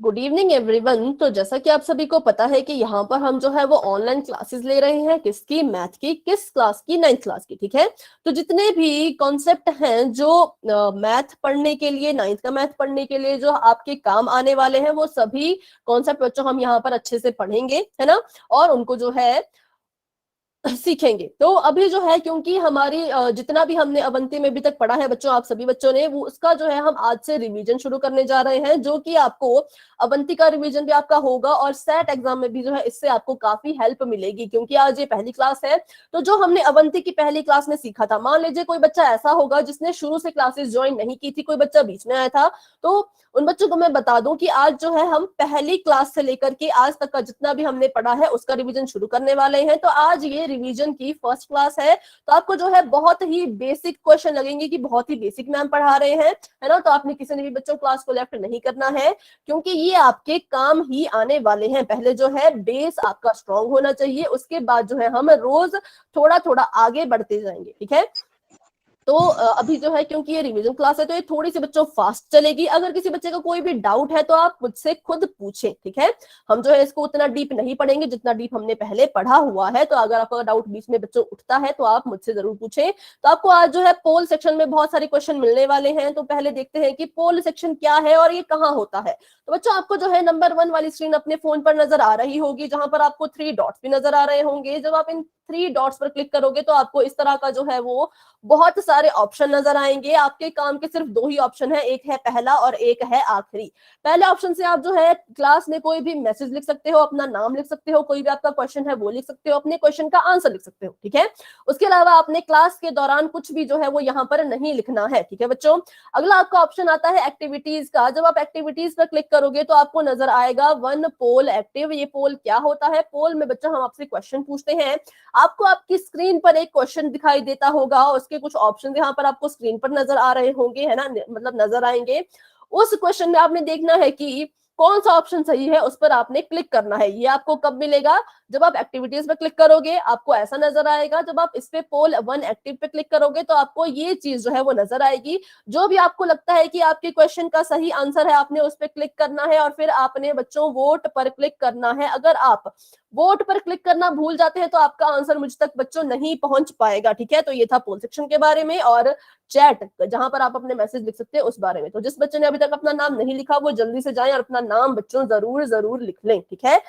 Good evening everyone. तो जैसा कि आप सभी को पता है कि यहाँ पर हम जो है वो ऑनलाइन क्लासेस ले रहे हैं। किसकी? मैथ की। किस क्लास की? 9th क्लास की। ठीक है। तो जितने भी कॉन्सेप्ट हैं जो मैथ पढ़ने के लिए, 9th का मैथ पढ़ने के लिए जो आपके काम आने वाले हैं, वो सभी कॉन्सेप्ट बच्चों हम यहाँ पर अच्छे से पढ़ेंगे, है ना। और उनको जो है सीखेंगे। तो अभी जो है, क्योंकि हमारी जितना भी हमने अवंती में अभी तक पढ़ा है बच्चों, आप सभी बच्चों ने, वो उसका जो है हम आज से रिवीजन शुरू करने जा रहे हैं, जो कि आपको अवंती का रिवीजन भी आपका होगा और सेट एग्जाम में भी जो है इससे आपको काफी हेल्प मिलेगी, क्योंकि आज ये पहली क्लास है। तो जो हमने अवंती की पहली क्लास में सीखा था, मान लीजिए कोई बच्चा ऐसा होगा जिसने शुरू से क्लासेस ज्वाइन नहीं की थी, कोई बच्चा बीच में आया था, तो उन बच्चों को मैं बता दूं कि आज जो है हम पहली क्लास से लेकर के आज तक का जितना भी हमने पढ़ा है उसका रिवीजन शुरू करने वाले हैं। तो आज ये रिवीजन की फर्स्ट क्लास है। तो आपको जो है बहुत ही बेसिक क्वेश्चन लगेंगे कि बहुत ही बेसिक मैम पढ़ा रहे हैं, है ना। तो आपने किसी ने भी बच्चों क्लास को लेफ्ट नहीं करना है, क्योंकि ये आपके काम ही आने वाले हैं। पहले जो है बेस आपका स्ट्रांग होना चाहिए, उसके बाद जो है हम रोज थोड़ा थोड़ा आगे बढ़ते जाएंगे। ठीक है। तो अभी जो है, क्योंकि ये रिवीजन क्लास है, तो ये थोड़ी सी बच्चों फास्ट चलेगी। अगर किसी बच्चे का कोई भी डाउट है तो आप मुझसे खुद पूछें। ठीक है। हम जो है इसको उतना डीप नहीं पढ़ेंगे जितना डीप हमने पहले पढ़ा हुआ है। तो अगर आपका डाउट बीच में बच्चों उठता है तो आप मुझसे जरूर पूछें। तो आपको आज जो है पोल सेक्शन में बहुत सारे क्वेश्चन मिलने वाले हैं। तो पहले देखते हैं कि पोल सेक्शन क्या है और ये कहाँ होता है। तो बच्चों, आपको जो है नंबर 1 वाली स्क्रीन अपने फोन पर नजर आ रही होगी, जहां पर आपको 3 डॉट्स भी नजर आ रहे होंगे। जब आप इन 3 डॉट्स पर क्लिक करोगे तो आपको इस तरह का जो है वो बहुत सारे ऑप्शन नजर आएंगे। आपके काम के सिर्फ 2 ही ऑप्शन है, एक है पहला और एक है आखिरी। पहले ऑप्शन से आप जो है क्लास में कोई भी मैसेज लिख सकते हो, अपना नाम लिख सकते हो, कोई भी आपका क्वेश्चन है वो लिख सकते हो, अपने क्वेश्चन का आंसर लिख सकते हो। ठीक है। उसके अलावा आपने क्लास के दौरान कुछ भी जो है वो यहाँ पर नहीं लिखना है। ठीक है बच्चों। अगला आपका ऑप्शन आता है एक्टिविटीज का। जब आप एक्टिविटीज पर क्लिक करोगे तो आपको नजर आएगा 1 पोल एक्टिव। ये पोल क्या होता है? पोल में बच्चों हम आपसे क्वेश्चन पूछते हैं, आपको आपकी स्क्रीन पर एक क्वेश्चन दिखाई देता होगा, उसके कुछ ऑप्शन यहाँ पर आपको स्क्रीन पर नजर आ रहे होंगे, है ना, मतलब नजर आएंगे। उस क्वेश्चन में आपने देखना है कि कौन सा ऑप्शन सही है, उस पर आपने क्लिक करना है। ये आपको कब मिलेगा? जब आप एक्टिविटीज पे क्लिक करोगे आपको ऐसा नजर आएगा। जब आप इस पे पोल 1 एक्टिव पे क्लिक करोगे तो आपको ये चीज जो है वो नजर आएगी। जो भी आपको लगता है कि आपके क्वेश्चन का सही आंसर है, आपने उस पर क्लिक करना है और फिर आपने बच्चों वोट पर क्लिक करना है। अगर आप वोट पर क्लिक करना भूल जाते हैं तो आपका आंसर मुझ तक बच्चों नहीं पहुंच पाएगा। ठीक है। तो ये था पोल सेक्शन के बारे में, और चैट जहां पर आप अपने मैसेज लिख सकते हैं उस बारे में। तो जिस बच्चे ने अभी तक अपना नाम नहीं लिखा वो जल्दी से जाएं और अपना नाम बच्चों जरूर जरूर लिख लें। ठीक है।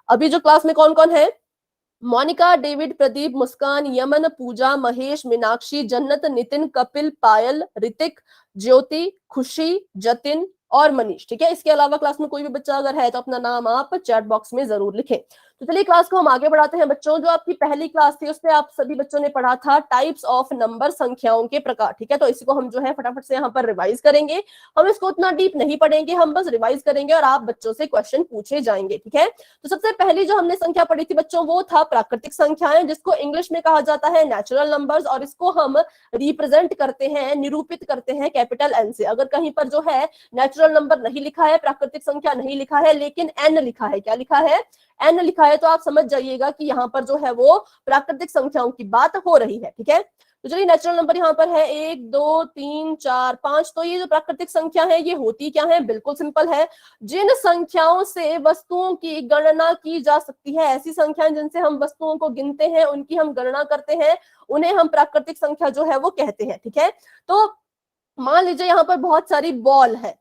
अभी जो क्लास में कौन कौन है? मोनिका, डेविड, प्रदीप, मुस्कान, यमन, पूजा, महेश, मीनाक्षी, जन्नत, नितिन, कपिल, पायल, ऋतिक, ज्योति, खुशी, जतिन और मनीष। ठीक है। इसके अलावा क्लास में कोई भी बच्चा अगर है तो अपना नाम आप चैट बॉक्स में जरूर लिखें। तो चलिए क्लास को हम आगे बढ़ाते हैं बच्चों। जो आपकी पहली क्लास थी उसमें आप सभी बच्चों ने पढ़ा था टाइप्स ऑफ नंबर, संख्याओं के प्रकार। ठीक है। तो इसी को हम जो है फटाफट से यहाँ पर रिवाइज करेंगे। हम इसको उतना डीप नहीं पढ़ेंगे, हम बस रिवाइज करेंगे और आप बच्चों से क्वेश्चन पूछे जाएंगे। ठीक है। तो सबसे पहली जो हमने संख्या पढ़ी थी बच्चों वो था प्राकृतिक संख्याएं, जिसको इंग्लिश में कहा जाता है नेचुरल नंबर्स, और इसको हम रिप्रेजेंट करते हैं, निरूपित करते हैं कैपिटल एन से। अगर कहीं पर जो है नेचुरल नंबर नहीं लिखा है, प्राकृतिक संख्या नहीं लिखा है, लेकिन एन लिखा है, क्या लिखा है? एन लिखा है, तो आप समझ जाइएगा कि यहाँ पर जो है वो प्राकृतिक संख्याओं की बात हो रही है। ठीक है। तो चलिए नेचुरल नंबर यहाँ पर है 1 2 3 4 5। तो ये जो प्राकृतिक संख्या है ये होती क्या है? बिल्कुल सिंपल है, जिन संख्याओं से वस्तुओं की गणना की जा सकती है, ऐसी संख्याएं जिनसे हम वस्तुओं को गिनते हैं, उनकी हम गणना करते हैं, उन्हें हम प्राकृतिक संख्या जो है वो कहते हैं। ठीक है। तो मान लीजिए यहाँ पर बहुत सारी बॉल है।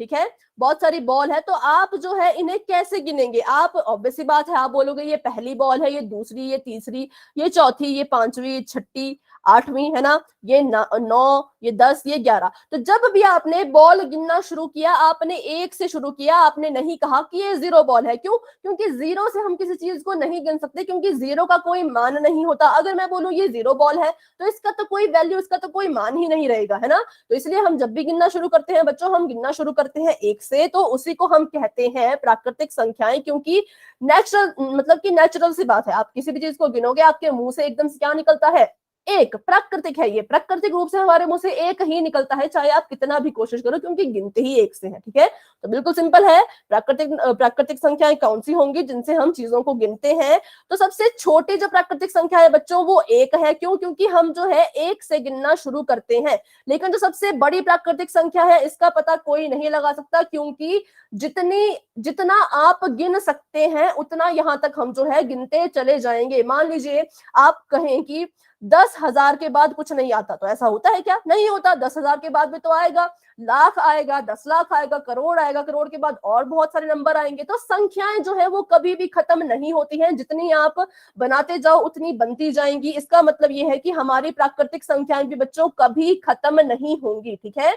ठीक है। बहुत सारी बॉल है, तो आप जो है इन्हें कैसे गिनेंगे? आप ऑब्वियस सी बात है, आप बोलोगे ये पहली बॉल है, ये दूसरी, ये तीसरी, ये चौथी, ये पांचवी, ये छठी, आठवीं, है ना, ये 9, ये 10, ये 11। तो जब भी आपने बॉल गिनना शुरू किया आपने 1 से शुरू किया, आपने नहीं कहा कि ये 0 बॉल है। क्यों? क्योंकि 0 से हम किसी चीज को नहीं गिन सकते, क्योंकि 0 का कोई मान नहीं होता। अगर मैं बोलूं ये 0 बॉल है तो इसका तो कोई वैल्यू, इसका तो कोई मान ही नहीं रहेगा, है ना। तो इसलिए हम जब भी गिनना शुरू करते हैं बच्चों, हम गिनना शुरू करते हैं 1 से, तो उसी को हम कहते हैं प्राकृतिक संख्याएं। क्योंकि नेचुरल, मतलब कि नेचुरल सी बात है, आप किसी भी चीज को गिनोगे आपके मुंह से एकदम से क्या निकलता है? एक प्राकृतिक है, ये प्राकृतिक रूप से हमारे मुंह से एक ही निकलता है, चाहे आप कितना भी कोशिश करो, क्योंकि गिनते ही एक से है, ठीक है। तो बिल्कुल सिंपल है, प्राकृतिक संख्याएं कौन सी होंगी जिनसे हम चीजों को गिनते हैं। तो सबसे छोटी जो प्राकृतिक संख्या है बच्चों वो एक है, क्यों? क्योंकि हम जो है एक से गिनना शुरू करते हैं। लेकिन जो सबसे बड़ी प्राकृतिक संख्या है इसका पता कोई नहीं लगा सकता, क्योंकि जितना आप गिन सकते हैं उतना यहां तक हम जो है गिनते चले जाएंगे। मान लीजिए आप कहें कि 10,000 के बाद कुछ नहीं आता, तो ऐसा होता है क्या? नहीं होता। 10,000 के बाद भी तो आएगा, लाख आएगा, 10 लाख आएगा, करोड़ आएगा, करोड़ के बाद और बहुत सारे नंबर आएंगे। तो संख्याएं जो है वो कभी भी खत्म नहीं होती हैं, जितनी आप बनाते जाओ उतनी बनती जाएंगी। इसका मतलब ये है कि हमारी प्राकृतिक संख्याएं भी बच्चों कभी खत्म नहीं होंगी, ठीक है,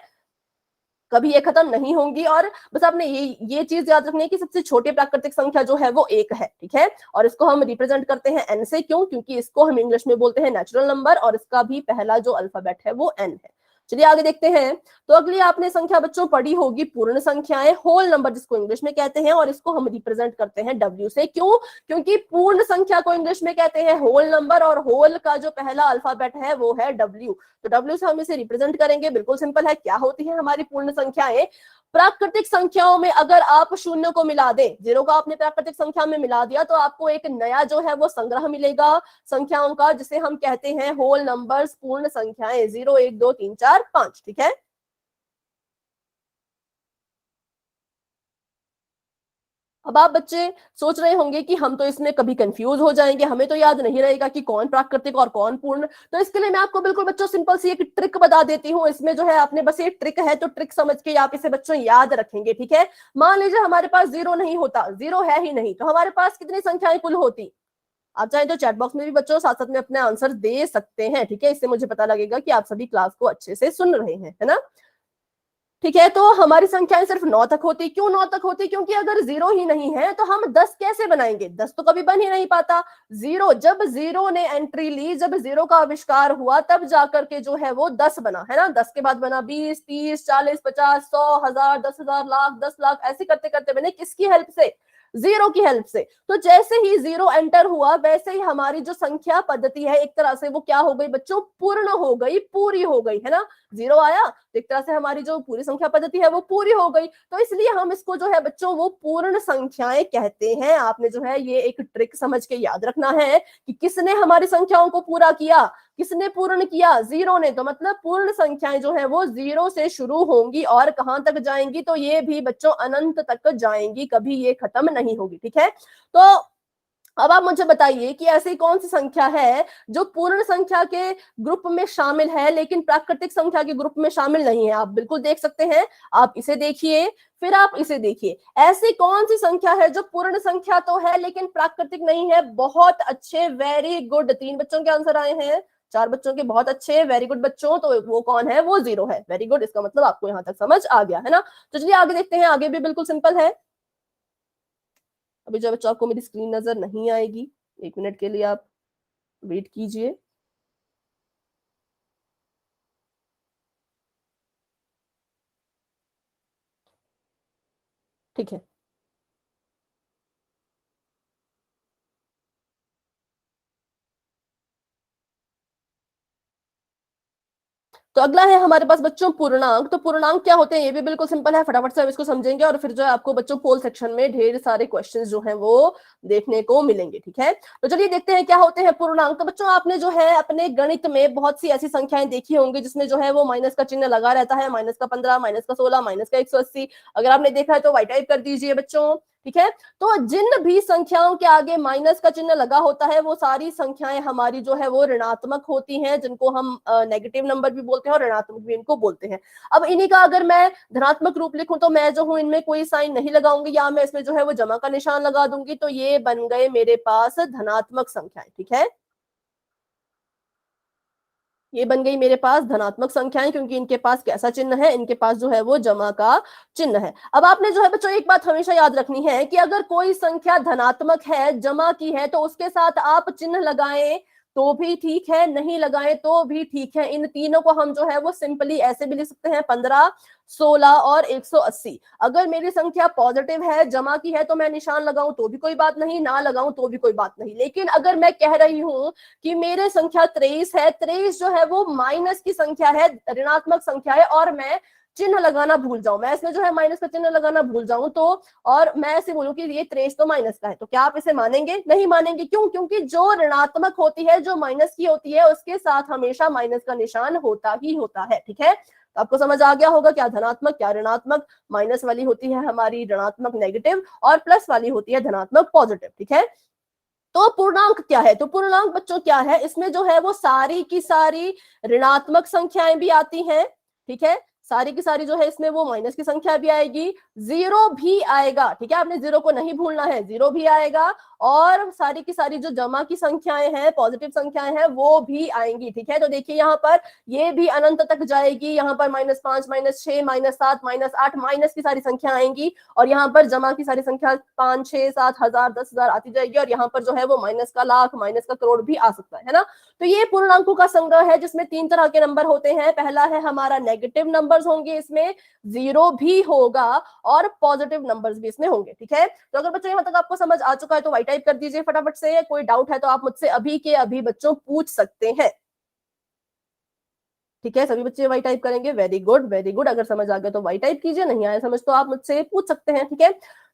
कभी ये खत्म नहीं होंगी। और बस आपने ये चीज याद रखनी है कि सबसे छोटी प्राकृतिक संख्या जो है वो एक है, ठीक है। और इसको हम रिप्रेजेंट करते हैं एन से, क्यों? क्योंकि इसको हम इंग्लिश में बोलते हैं नेचुरल नंबर, और इसका भी पहला जो अल्फाबेट है वो एन है। चलिए आगे देखते हैं। तो अगली आपने संख्या बच्चों पढ़ी होगी पूर्ण संख्याएं, होल नंबर जिसको इंग्लिश में कहते हैं, और इसको हम रिप्रेजेंट करते हैं डब्ल्यू से। क्यों? क्योंकि पूर्ण संख्या को इंग्लिश में कहते हैं होल नंबर, और होल का जो पहला अल्फाबेट है वो है डब्ल्यू। तो डब्ल्यू से हम इसे रिप्रेजेंट करेंगे। बिल्कुल सिंपल है। क्या होती है हमारी पूर्ण संख्याएं? प्राकृतिक संख्याओं में अगर आप शून्य को मिला दें, जीरो का आपने प्राकृतिक संख्या में मिला दिया, तो आपको एक नया जो है वो संग्रह मिलेगा संख्याओं का, जिसे हम कहते हैं होल नंबर्स, पूर्ण संख्याएं, 0 1 2 3 4 5, ठीक है। अब आप बच्चे सोच रहे होंगे कि हम तो इसमें कभी कंफ्यूज हो जाएंगे, हमें तो याद नहीं रहेगा कि कौन प्राकृतिक और कौन पूर्ण। तो इसके लिए मैं आपको बिल्कुल बच्चों सिंपल सी एक ट्रिक बता देती हूँ। इसमें जो है आपने बस ये ट्रिक है तो ट्रिक समझ के आप इसे बच्चों याद रखेंगे, ठीक है। मान लीजिए हमारे पास जीरो नहीं होता, जीरो है ही नहीं, तो हमारे पास कितनी संख्याएं कुल होती? आप चाहें तो चैट बॉक्स में भी बच्चों साथ साथ में अपने आंसर दे सकते हैं, ठीक है। इससे मुझे पता लगेगा कि आप सभी क्लास को अच्छे से सुन रहे हैं, है ना। ठीक है, तो हमारी संख्याएं सिर्फ 9 तक होती। क्यों 9 तक होती? क्योंकि अगर जीरो ही नहीं है तो हम 10 कैसे बनाएंगे? 10 तो कभी बन ही नहीं पाता। जीरो, जब जीरो ने एंट्री ली, जब जीरो का आविष्कार हुआ, तब जाकर के जो है वो 10 बना, है ना। 10 के बाद बना 20 30 40 50 100 1000 10,000 लाख 10 लाख, ऐसे करते करते बने। किसकी हेल्प से? जीरो की हेल्प से। तो जैसे ही जीरो एंटर हुआ, वैसे ही हमारी जो संख्या पद्धति है एक तरह से वो क्या हो गई बच्चों? पूर्ण हो गई, पूरी हो गई, है ना। जीरो आया तो एक तरह से हमारी जो पूरी संख्या पद्धति है वो पूरी हो गई। तो इसलिए हम इसको जो है बच्चों वो पूर्ण संख्याएं कहते हैं। आपने जो है ये एक ट्रिक समझ के याद रखना है कि किसने हमारी संख्याओं को पूरा किया, किसने पूर्ण किया? जीरो ने। तो मतलब पूर्ण संख्याएं जो है वो जीरो से शुरू होंगी और कहां तक जाएंगी? तो ये भी बच्चों अनंत तक जाएंगी, कभी ये खत्म नहीं होगी, ठीक है। तो अब आप मुझे बताइए कि ऐसी कौन सी संख्या है जो पूर्ण संख्या के ग्रुप में शामिल है लेकिन प्राकृतिक संख्या के ग्रुप में शामिल नहीं है? आप बिल्कुल देख सकते हैं। आप इसे देखिए, फिर आप इसे देखिए। ऐसी कौन सी संख्या है जो पूर्ण संख्या तो है लेकिन प्राकृतिक नहीं है? बहुत अच्छे, वेरी गुड। 3 बच्चों के आंसर आए हैं, 4 बच्चों के बहुत अच्छे, वेरी गुड बच्चों। तो वो कौन है? वो जीरो है। वेरी गुड, इसका मतलब आपको यहां तक समझ आ गया, है ना। तो चलिए आगे देखते हैं। आगे भी बिल्कुल सिंपल है। अभी जो बच्चों आपको मेरी स्क्रीन नजर नहीं आएगी, 1 मिनट के लिए आप वेट कीजिए। ठीक है। तो अगला है हमारे पास बच्चों पूर्णांक। तो पूर्णांक क्या होते हैं ये भी बिल्कुल सिंपल है, फटाफट से हम इसको समझेंगे और फिर जो है आपको बच्चों पोल सेक्शन में ढेर सारे क्वेश्चंस जो हैं वो देखने को मिलेंगे, ठीक है। तो चलिए देखते हैं क्या होते हैं पूर्णांक। तो बच्चों आपने जो है अपने गणित में बहुत सी ऐसी संख्याएं देखी होंगी जिसमें जो है वो माइनस का चिन्ह लगा रहता है, माइनस का 15, माइनस का 16, माइनस का 180। अगर आपने देखा है तो वाई टाइप कर दीजिए बच्चों, ठीक है। तो जिन भी संख्याओं के आगे माइनस का चिन्ह लगा होता है वो सारी संख्याएं हमारी जो है वो ऋणात्मक होती हैं, जिनको हम नेगेटिव नंबर भी बोलते हैं और ऋणात्मक भी इनको बोलते हैं। अब इन्हीं का अगर मैं धनात्मक रूप लिखूं तो मैं जो हूं इनमें कोई साइन नहीं लगाऊंगी, या मैं इसमें जो है वो जमा का निशान लगा दूंगी। तो ये बन गए मेरे पास धनात्मक संख्याएं, ठीक है। ये बन गई मेरे पास धनात्मक संख्याएं, क्योंकि इनके पास कैसा चिन्ह है? इनके पास जो है वो जमा का चिन्ह है। अब आपने जो है बच्चों एक बात हमेशा याद रखनी है कि अगर कोई संख्या धनात्मक है, जमा की है, तो उसके साथ आप चिन्ह लगाएं तो भी ठीक है, नहीं लगाएं तो भी ठीक है। इन तीनों को हम जो है वो सिंपली ऐसे भी लिख सकते हैं 15, 16 और 180। अगर मेरी संख्या पॉजिटिव है, जमा की है, तो मैं निशान लगाऊं तो भी कोई बात नहीं, ना लगाऊं तो भी कोई बात नहीं। लेकिन अगर मैं कह रही हूं कि मेरे संख्या 23 है, 23 जो है वो माइनस की संख्या है, ऋणात्मक संख्या है, और मैं चिन्ह लगाना भूल जाऊं, मैं इसमें जो है माइनस का चिन्ह लगाना भूल जाऊं, तो और मैं ऐसे बोलूं कि ये 23 तो माइनस का है, तो क्या आप इसे मानेंगे? नहीं मानेंगे। क्यों? क्योंकि जो ऋणात्मक होती है, जो माइनस की होती है, उसके साथ हमेशा माइनस का निशान होता ही होता है। ठीक है, तो आपको समझ आ गया होगा क्या धनात्मक क्या ऋणात्मक। माइनस वाली होती है हमारी ऋणात्मक नेगेटिव, और प्लस वाली होती है धनात्मक पॉजिटिव। ठीक है, तो पूर्णांक क्या है? तो पूर्णांक बच्चों क्या है? इसमें जो है वो सारी की सारी ऋणात्मक संख्याएं भी आती हैं। ठीक है, सारी की सारी जो है इसमें वो माइनस की संख्या भी आएगी, जीरो भी आएगा। ठीक है, आपने जीरो को नहीं भूलना है, जीरो भी आएगा, और सारी की सारी जो जमा की संख्याएं हैं, पॉजिटिव संख्याएं हैं, वो भी आएंगी। ठीक है, तो देखिए यहाँ पर ये भी अनंत तक जाएगी, यहाँ पर -5, -6, -7, -8 माइनस की सारी संख्या आएंगी, और यहाँ पर जमा की सारी संख्या 5, 6, 7 हजार, 10,000 आती जाएगी, और यहाँ पर जो है वो माइनस का लाख, माइनस का करोड़ भी आ सकता है ना। तो ये पूर्णांकों का संग्रह है जिसमें 3 तरह के नंबर होते हैं। पहला है हमारा नेगेटिव नंबर्स होंगे, इसमें जीरो भी होगा, और पॉजिटिव नंबर्स भी इसमें होंगे। ठीक है, तो अगर बच्चों यहाँ तक आपको समझ आ चुका है तो वाई टाइप कर दीजिए फटाफट से। कोई डाउट है तो आप मुझसे अभी के अभी बच्चों पूछ सकते हैं। ठीक है, सभी बच्चे वाई टाइप करेंगे। Very good, very good. अगर समझ आ गया तो वाई टाइप कीजिए, नहीं आया समझ तो आप मुझसे पूछ सकते हैं। ठीक है,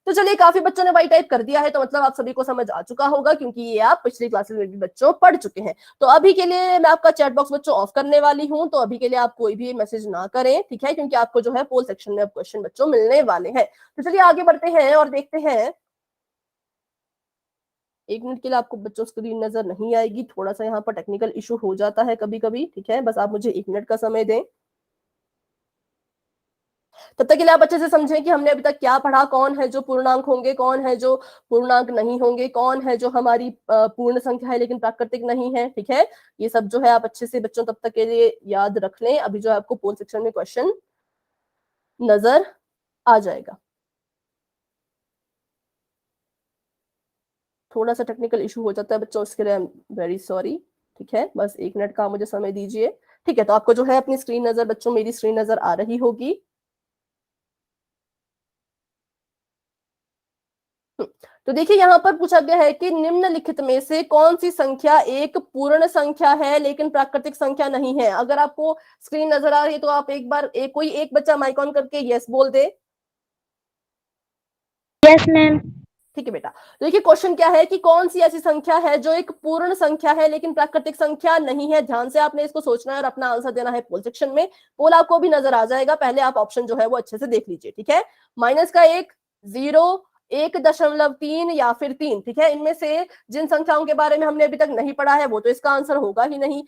तो चलिए, काफी बच्चों ने वाई टाइप कर दिया है, तो मतलब आप सभी को समझ आ चुका होगा, क्योंकि ये आप पिछली क्लासेस में भी बच्चों पढ़ चुके हैं। तो अभी के लिए मैं आपका चैट बॉक्स बच्चों ऑफ करने वाली हूँ, तो अभी के लिए आप कोई भी मैसेज ना करें। ठीक है, क्योंकि आपको जो है पोल सेक्शन में अब क्वेश्चन बच्चों मिलने वाले हैं। तो चलिए आगे बढ़ते हैं और देखते हैं। 1 मिनट के लिए आपको बच्चों स्क्रीन नजर नहीं आएगी, थोड़ा सा यहाँ पर टेक्निकल इशू हो जाता है कभी कभी। ठीक है, बस आप मुझे 1 मिनट का समय दें। तब तक के लिए आप अच्छे से समझें कि हमने अभी तक क्या पढ़ा, कौन है जो पूर्णांक होंगे, कौन है जो पूर्णांक नहीं होंगे, कौन है जो हमारी पूर्ण संख्या है लेकिन प्राकृतिक नहीं है। ठीक है, ये सब जो है आप अच्छे से बच्चों तब तक के लिए याद रख लें। अभी जो है आपको पोल सेक्शन में क्वेश्चन नजर आ जाएगा। थोड़ा सा टेक्निकल इशू हो जाता है बच्चों, उसके लिए आई एम वेरी सॉरी। ठीक है, बस 1 मिनट का मुझे समय दीजिए। ठीक है, तो आपको जो है अपनी स्क्रीन नजर बच्चों, मेरी स्क्रीन नजर आ रही होगी। तो देखिए यहाँ पर पूछा गया है कि निम्नलिखित में से कौन सी संख्या एक पूर्ण संख्या है लेकिन प्राकृतिक संख्या नहीं है। अगर आपको स्क्रीन नजर आ रही है तो आप एक बार कोई एक बच्चा माइक ऑन करके यस बोल दे। Yes ma'am. ठीक है बेटा, तो देखिए क्वेश्चन क्या है कि कौन सी ऐसी संख्या है जो एक पूर्ण संख्या है लेकिन प्राकृतिक संख्या नहीं है। ध्यान से आपने इसको सोचना है और अपना आंसर देना है पोल सेक्शन में। पोल आपको भी नजर आ जाएगा, पहले आप ऑप्शन जो है वो अच्छे से देख लीजिए। ठीक है, माइनस का 1, 0, 1.3 या फिर 3। ठीक है, इनमें से जिन संख्याओं के बारे में हमने अभी तक नहीं पढ़ा है वो तो इसका आंसर होगा ही नहीं,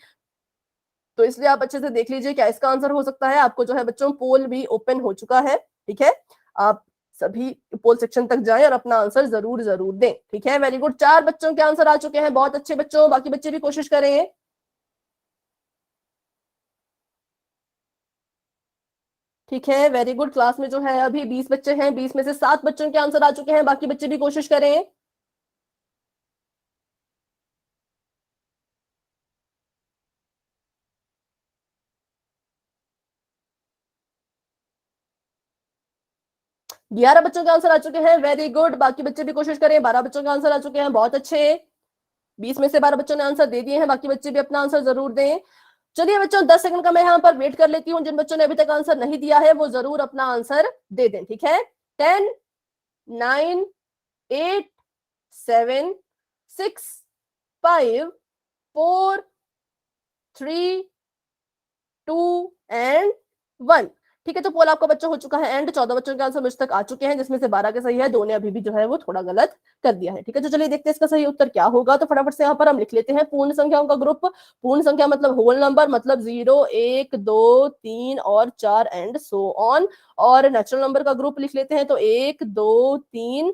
तो इसलिए आप अच्छे से देख लीजिए क्या इसका आंसर हो सकता है। आपको जो है बच्चों पोल भी ओपन हो चुका है। ठीक है, आप सभी पोल सेक्शन तक जाएं और अपना आंसर जरूर जरूर दें। ठीक है, वेरी गुड। 4 बच्चों के आंसर आ चुके हैं, बहुत अच्छे बच्चों। बाकी बच्चे भी कोशिश करें। ठीक है, वेरी गुड। क्लास में जो है अभी 20 बच्चे हैं, 20 में से 7 बच्चों के आंसर आ चुके हैं, बाकी बच्चे भी कोशिश करें। ग्यारह बच्चों के आंसर आ चुके हैं, वेरी गुड। बाकी बच्चे भी कोशिश करें। 12 बच्चों के आंसर आ चुके हैं, बहुत अच्छे। 20 में से 12 बच्चों ने आंसर दे दिए हैं, बाकी बच्चे भी अपना आंसर जरूर दें। चलिए बच्चों, 10 सेकंड का मैं यहाँ पर वेट कर लेती हूँ। जिन बच्चों ने अभी तक आंसर नहीं दिया है वो जरूर अपना आंसर दे दें। ठीक है, 10, 9, 8, 7, 6, 5, 4, 3, 2 एंड 1। ठीक है, तो पोल आपका बच्चों हो चुका है एंड। 14 बच्चों के आंसर मुझ तक आ चुके हैं, जिसमें से 12 के सही है, 2 ने अभी भी जो है वो थोड़ा गलत कर दिया है। ठीक है, तो चलिए देखते हैं इसका सही उत्तर क्या होगा। तो फटाफट से यहाँ पर हम लिख लेते हैं पूर्ण संख्याओं का ग्रुप। पूर्ण संख्या मतलब होल नंबर, मतलब 0, 1, 2, 3 और 4 एंड सो ऑन। और नेचुरल नंबर का ग्रुप लिख लेते हैं, तो 1, 2, 3,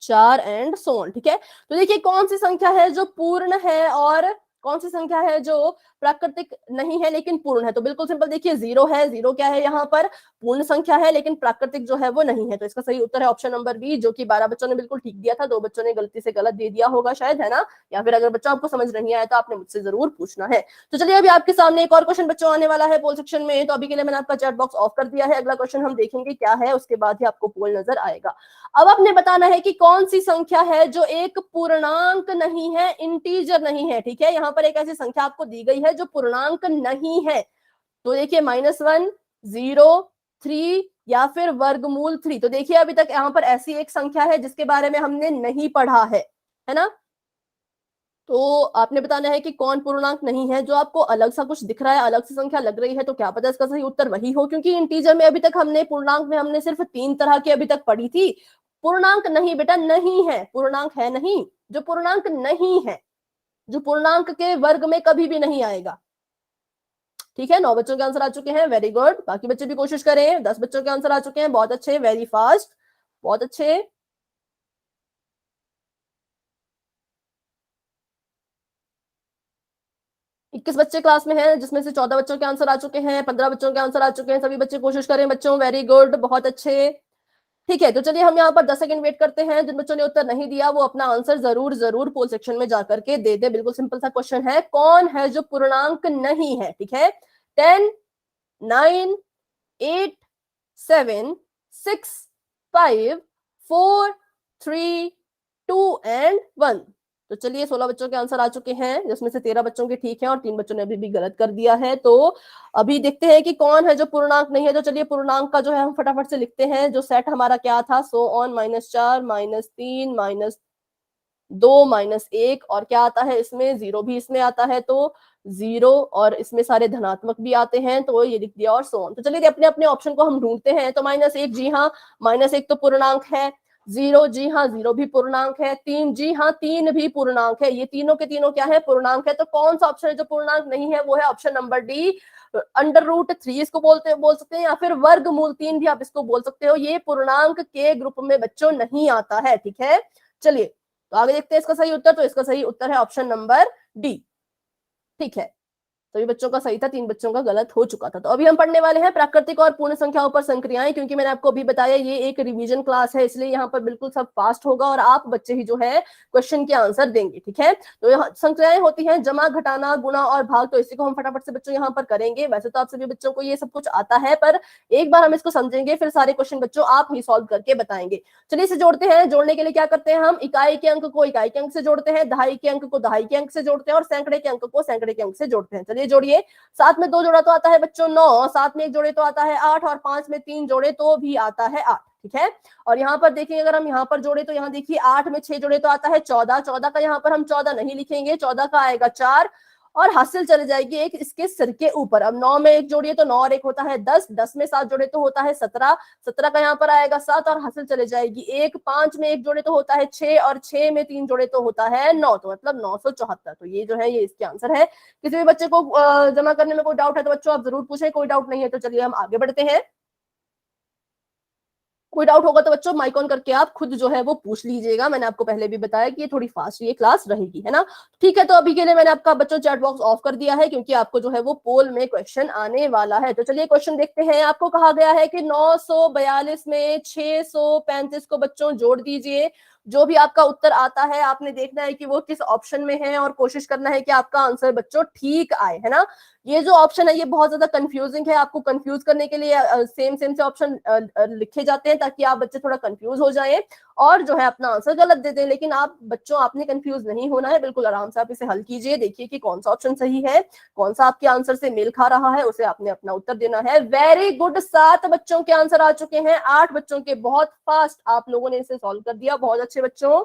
4 एंड सो ऑन। ठीक है, तो देखिए कौन सी संख्या है जो पूर्ण है और कौन सी संख्या है जो प्राकृतिक नहीं है लेकिन पूर्ण है? तो बिल्कुल सिंपल, देखिए 0 है, 0 क्या है यहाँ पर? पूर्ण संख्या है लेकिन प्राकृतिक जो है वो नहीं है। तो इसका सही उत्तर है ऑप्शन नंबर बी, जो कि 12 बच्चों ने बिल्कुल ठीक दिया था, 2 बच्चों ने गलती से गलत दे दिया होगा शायद, है ना? या फिर अगर बच्चों आपको समझ नहीं आया तो आपने मुझसे जरूर पूछना है। तो चलिए अभी आपके सामने एक और क्वेश्चन बच्चों आने वाला है पोल सेक्शन में। तो अभी के लिए मैंने आपका चैट बॉक्स ऑफ कर दिया है। अगला क्वेश्चन हम देखेंगे क्या है, उसके बाद ही आपको पोल नजर आएगा। अब आपने बताना है कि कौन सी संख्या है जो एक पूर्णांक नहीं है, इंटीजर नहीं है। ठीक है, यहाँ पर एक ऐसी संख्या आपको दी गई है जो पूर्णांक नहीं है। तो देखिए -1, 0, 3 या फिर वर्गमूल 3। तो देखिए अभी तक यहाँ पर ऐसी एक संख्या है जिसके बारे में हमने नहीं पढ़ा है ना? तो आपने बताना है कि कौन पूर्णांक नहीं है। जो आपको अलग सा कुछ दिख रहा है, अलग सी संख्या लग रही है, तो क्या पता इसका सही उत्तर वही हो, क्योंकि इंटीजर में अभी तक हमने, पूर्णांक में हमने सिर्फ 3 तरह की अभी तक पढ़ी थी। पूर्णांक नहीं बेटा, नहीं है, पूर्णांक है नहीं, जो पूर्णांक नहीं है, जो पूर्णांक के वर्ग में कभी भी नहीं आएगा। ठीक है, 9 बच्चों के आंसर आ चुके हैं, वेरी गुड। बाकी बच्चे भी कोशिश करें। 10 बच्चों के आंसर आ चुके हैं, बहुत अच्छे, वेरी फास्ट, बहुत अच्छे। 21 बच्चे क्लास में हैं, जिसमें से 14 बच्चों के आंसर आ चुके हैं, 15 बच्चों के आंसर आ चुके हैं। सभी बच्चे कोशिश करें बच्चों, वेरी गुड, बहुत अच्छे। ठीक है, तो चलिए हम यहाँ पर 10 सेकंड वेट करते हैं। जिन बच्चों ने उत्तर नहीं दिया वो अपना आंसर जरूर जरूर पोल सेक्शन में जाकर के दे दे। बिल्कुल सिंपल सा क्वेश्चन है, कौन है जो पूर्णांक नहीं है? ठीक है, 10, 9, 8, 7, 6, 5, 4, 3, 2 एंड 1। तो चलिए 16 बच्चों के आंसर आ चुके हैं, जिसमें से 13 बच्चों के ठीक हैं और 3 बच्चों ने अभी भी गलत कर दिया है। तो अभी देखते हैं कि कौन है जो पूर्णांक नहीं है। तो चलिए पूर्णांक का जो है हम फटाफट से लिखते हैं। जो सेट हमारा क्या था, सो ऑन, -4, -3, -2, -1, और क्या आता है इसमें, 0 भी इसमें आता है। तो 0 और इसमें सारे धनात्मक भी आते हैं, तो ये लिख दिया, और सो ऑन। तो चलिए अपने अपने ऑप्शन को हम ढूंढते हैं। तो -1, जी हाँ, -1 तो पूर्णांक है। 0, जी हाँ, 0 भी पूर्णांक है। 3, जी हाँ, 3 भी पूर्णांक है। ये तीनों के तीनों क्या है, पूर्णांक है। तो कौन सा ऑप्शन है जो पूर्णांक नहीं है? वो है ऑप्शन नंबर डी, √3 इसको बोल सकते हैं, या फिर वर्गमूल 3 भी आप इसको बोल सकते हो। ये पूर्णांक के ग्रुप में बच्चों नहीं आता है। ठीक है, चलिए तो आगे देखते हैं इसका सही उत्तर। तो इसका सही उत्तर है ऑप्शन नंबर डी। ठीक है, सभी बच्चों का सही था, 3 बच्चों का गलत हो चुका था। तो अभी हम पढ़ने वाले हैं प्राकृतिक और पूर्ण संख्याओं पर संक्रियाएं। क्योंकि मैंने आपको अभी बताया ये एक रिवीजन क्लास है, इसलिए यहाँ पर बिल्कुल सब फास्ट होगा और आप बच्चे ही जो है क्वेश्चन के आंसर देंगे। ठीक है, तो यहाँ संक्रियाएं होती हैं जमा, घटाना, गुणा और भाग। तो इसी को हम फटाफट से बच्चों यहाँ पर करेंगे। वैसे तो आप सभी बच्चों को ये सब कुछ आता है, पर एक बार हम इसको समझेंगे, फिर सारे क्वेश्चन बच्चों आप ही सॉल्व करके बताएंगे। चलिए इसे जोड़ते हैं। जोड़ने के लिए क्या करते हैं हम, इकाई के अंक को इकाई के अंक से जोड़ते हैं, दहाई के अंक को दहाई के अंक से जोड़ते हैं, और सैकड़े के अंक को सैकड़े के अंक से जोड़ते हैं। चलिए जोड़िए। 7 में 2 जोड़ा तो आता है बच्चों 9, 7 में 1 जोड़े तो आता है 8, और 5 में 3 जोड़े तो भी आता है 8। ठीक है, और यहाँ पर देखिए, अगर हम यहाँ पर जोड़े तो यहाँ देखिए 8 में 6 जोड़े तो आता है 14। 14 का यहाँ पर हम 14 नहीं लिखेंगे, 14 का आएगा 4, और हासिल चले जाएगी एक इसके सिर के ऊपर। अब 9 में 1 जोड़िए तो 9 और 1 होता है 10, 10 में 7 जोड़े तो होता है 17, 17 का यहाँ पर आएगा 7, और हासिल चले जाएगी 1, 5 में 1 जोड़े तो होता है 6, और 6 में 3 जोड़े तो होता है 9, तो मतलब 974। तो ये जो है ये इसके आंसर है। किसी भी बच्चे को जमा करने में कोई डाउट है तो बच्चों आप जरूर पूछें, कोई डाउट नहीं है तो चलिए हम आगे बढ़ते हैं। कोई डाउट होगा तो बच्चों माइक ऑन करके आप खुद जो है वो पूछ लीजिएगा। मैंने आपको पहले भी बताया कि ये थोड़ी फास्ट ये क्लास रहेगी, है ना? ठीक है, तो अभी के लिए मैंने आपका बच्चों चैट बॉक्स ऑफ कर दिया है, क्योंकि आपको जो है वो पोल में क्वेश्चन आने वाला है। तो चलिए क्वेश्चन देखते हैं। आपको कहा गया है कि 942 में 635 को बच्चों जोड़ दीजिए। जो भी आपका उत्तर आता है आपने देखना है कि वो किस ऑप्शन में है, और कोशिश करना है कि आपका आंसर बच्चों ठीक आए, है ना? ये जो ऑप्शन है ये बहुत ज्यादा कंफ्यूजिंग है। आपको कंफ्यूज करने के लिए सेम सेम से ऑप्शन लिखे जाते हैं, ताकि आप बच्चे थोड़ा कंफ्यूज हो जाएं और जो है अपना आंसर गलत दे दें। लेकिन आप बच्चों, आपने कंफ्यूज नहीं होना है, बिल्कुल आराम से आप इसे हल कीजिए। देखिए कि कौन सा ऑप्शन सही है, कौन सा आपके आंसर से मेल खा रहा है, उसे आपने अपना उत्तर देना है। वेरी गुड, 7 बच्चों के आंसर आ चुके हैं, 8 बच्चों के। बहुत फास्ट आप लोगों ने इसे सॉल्व कर दिया, बहुत अच्छे बच्चों।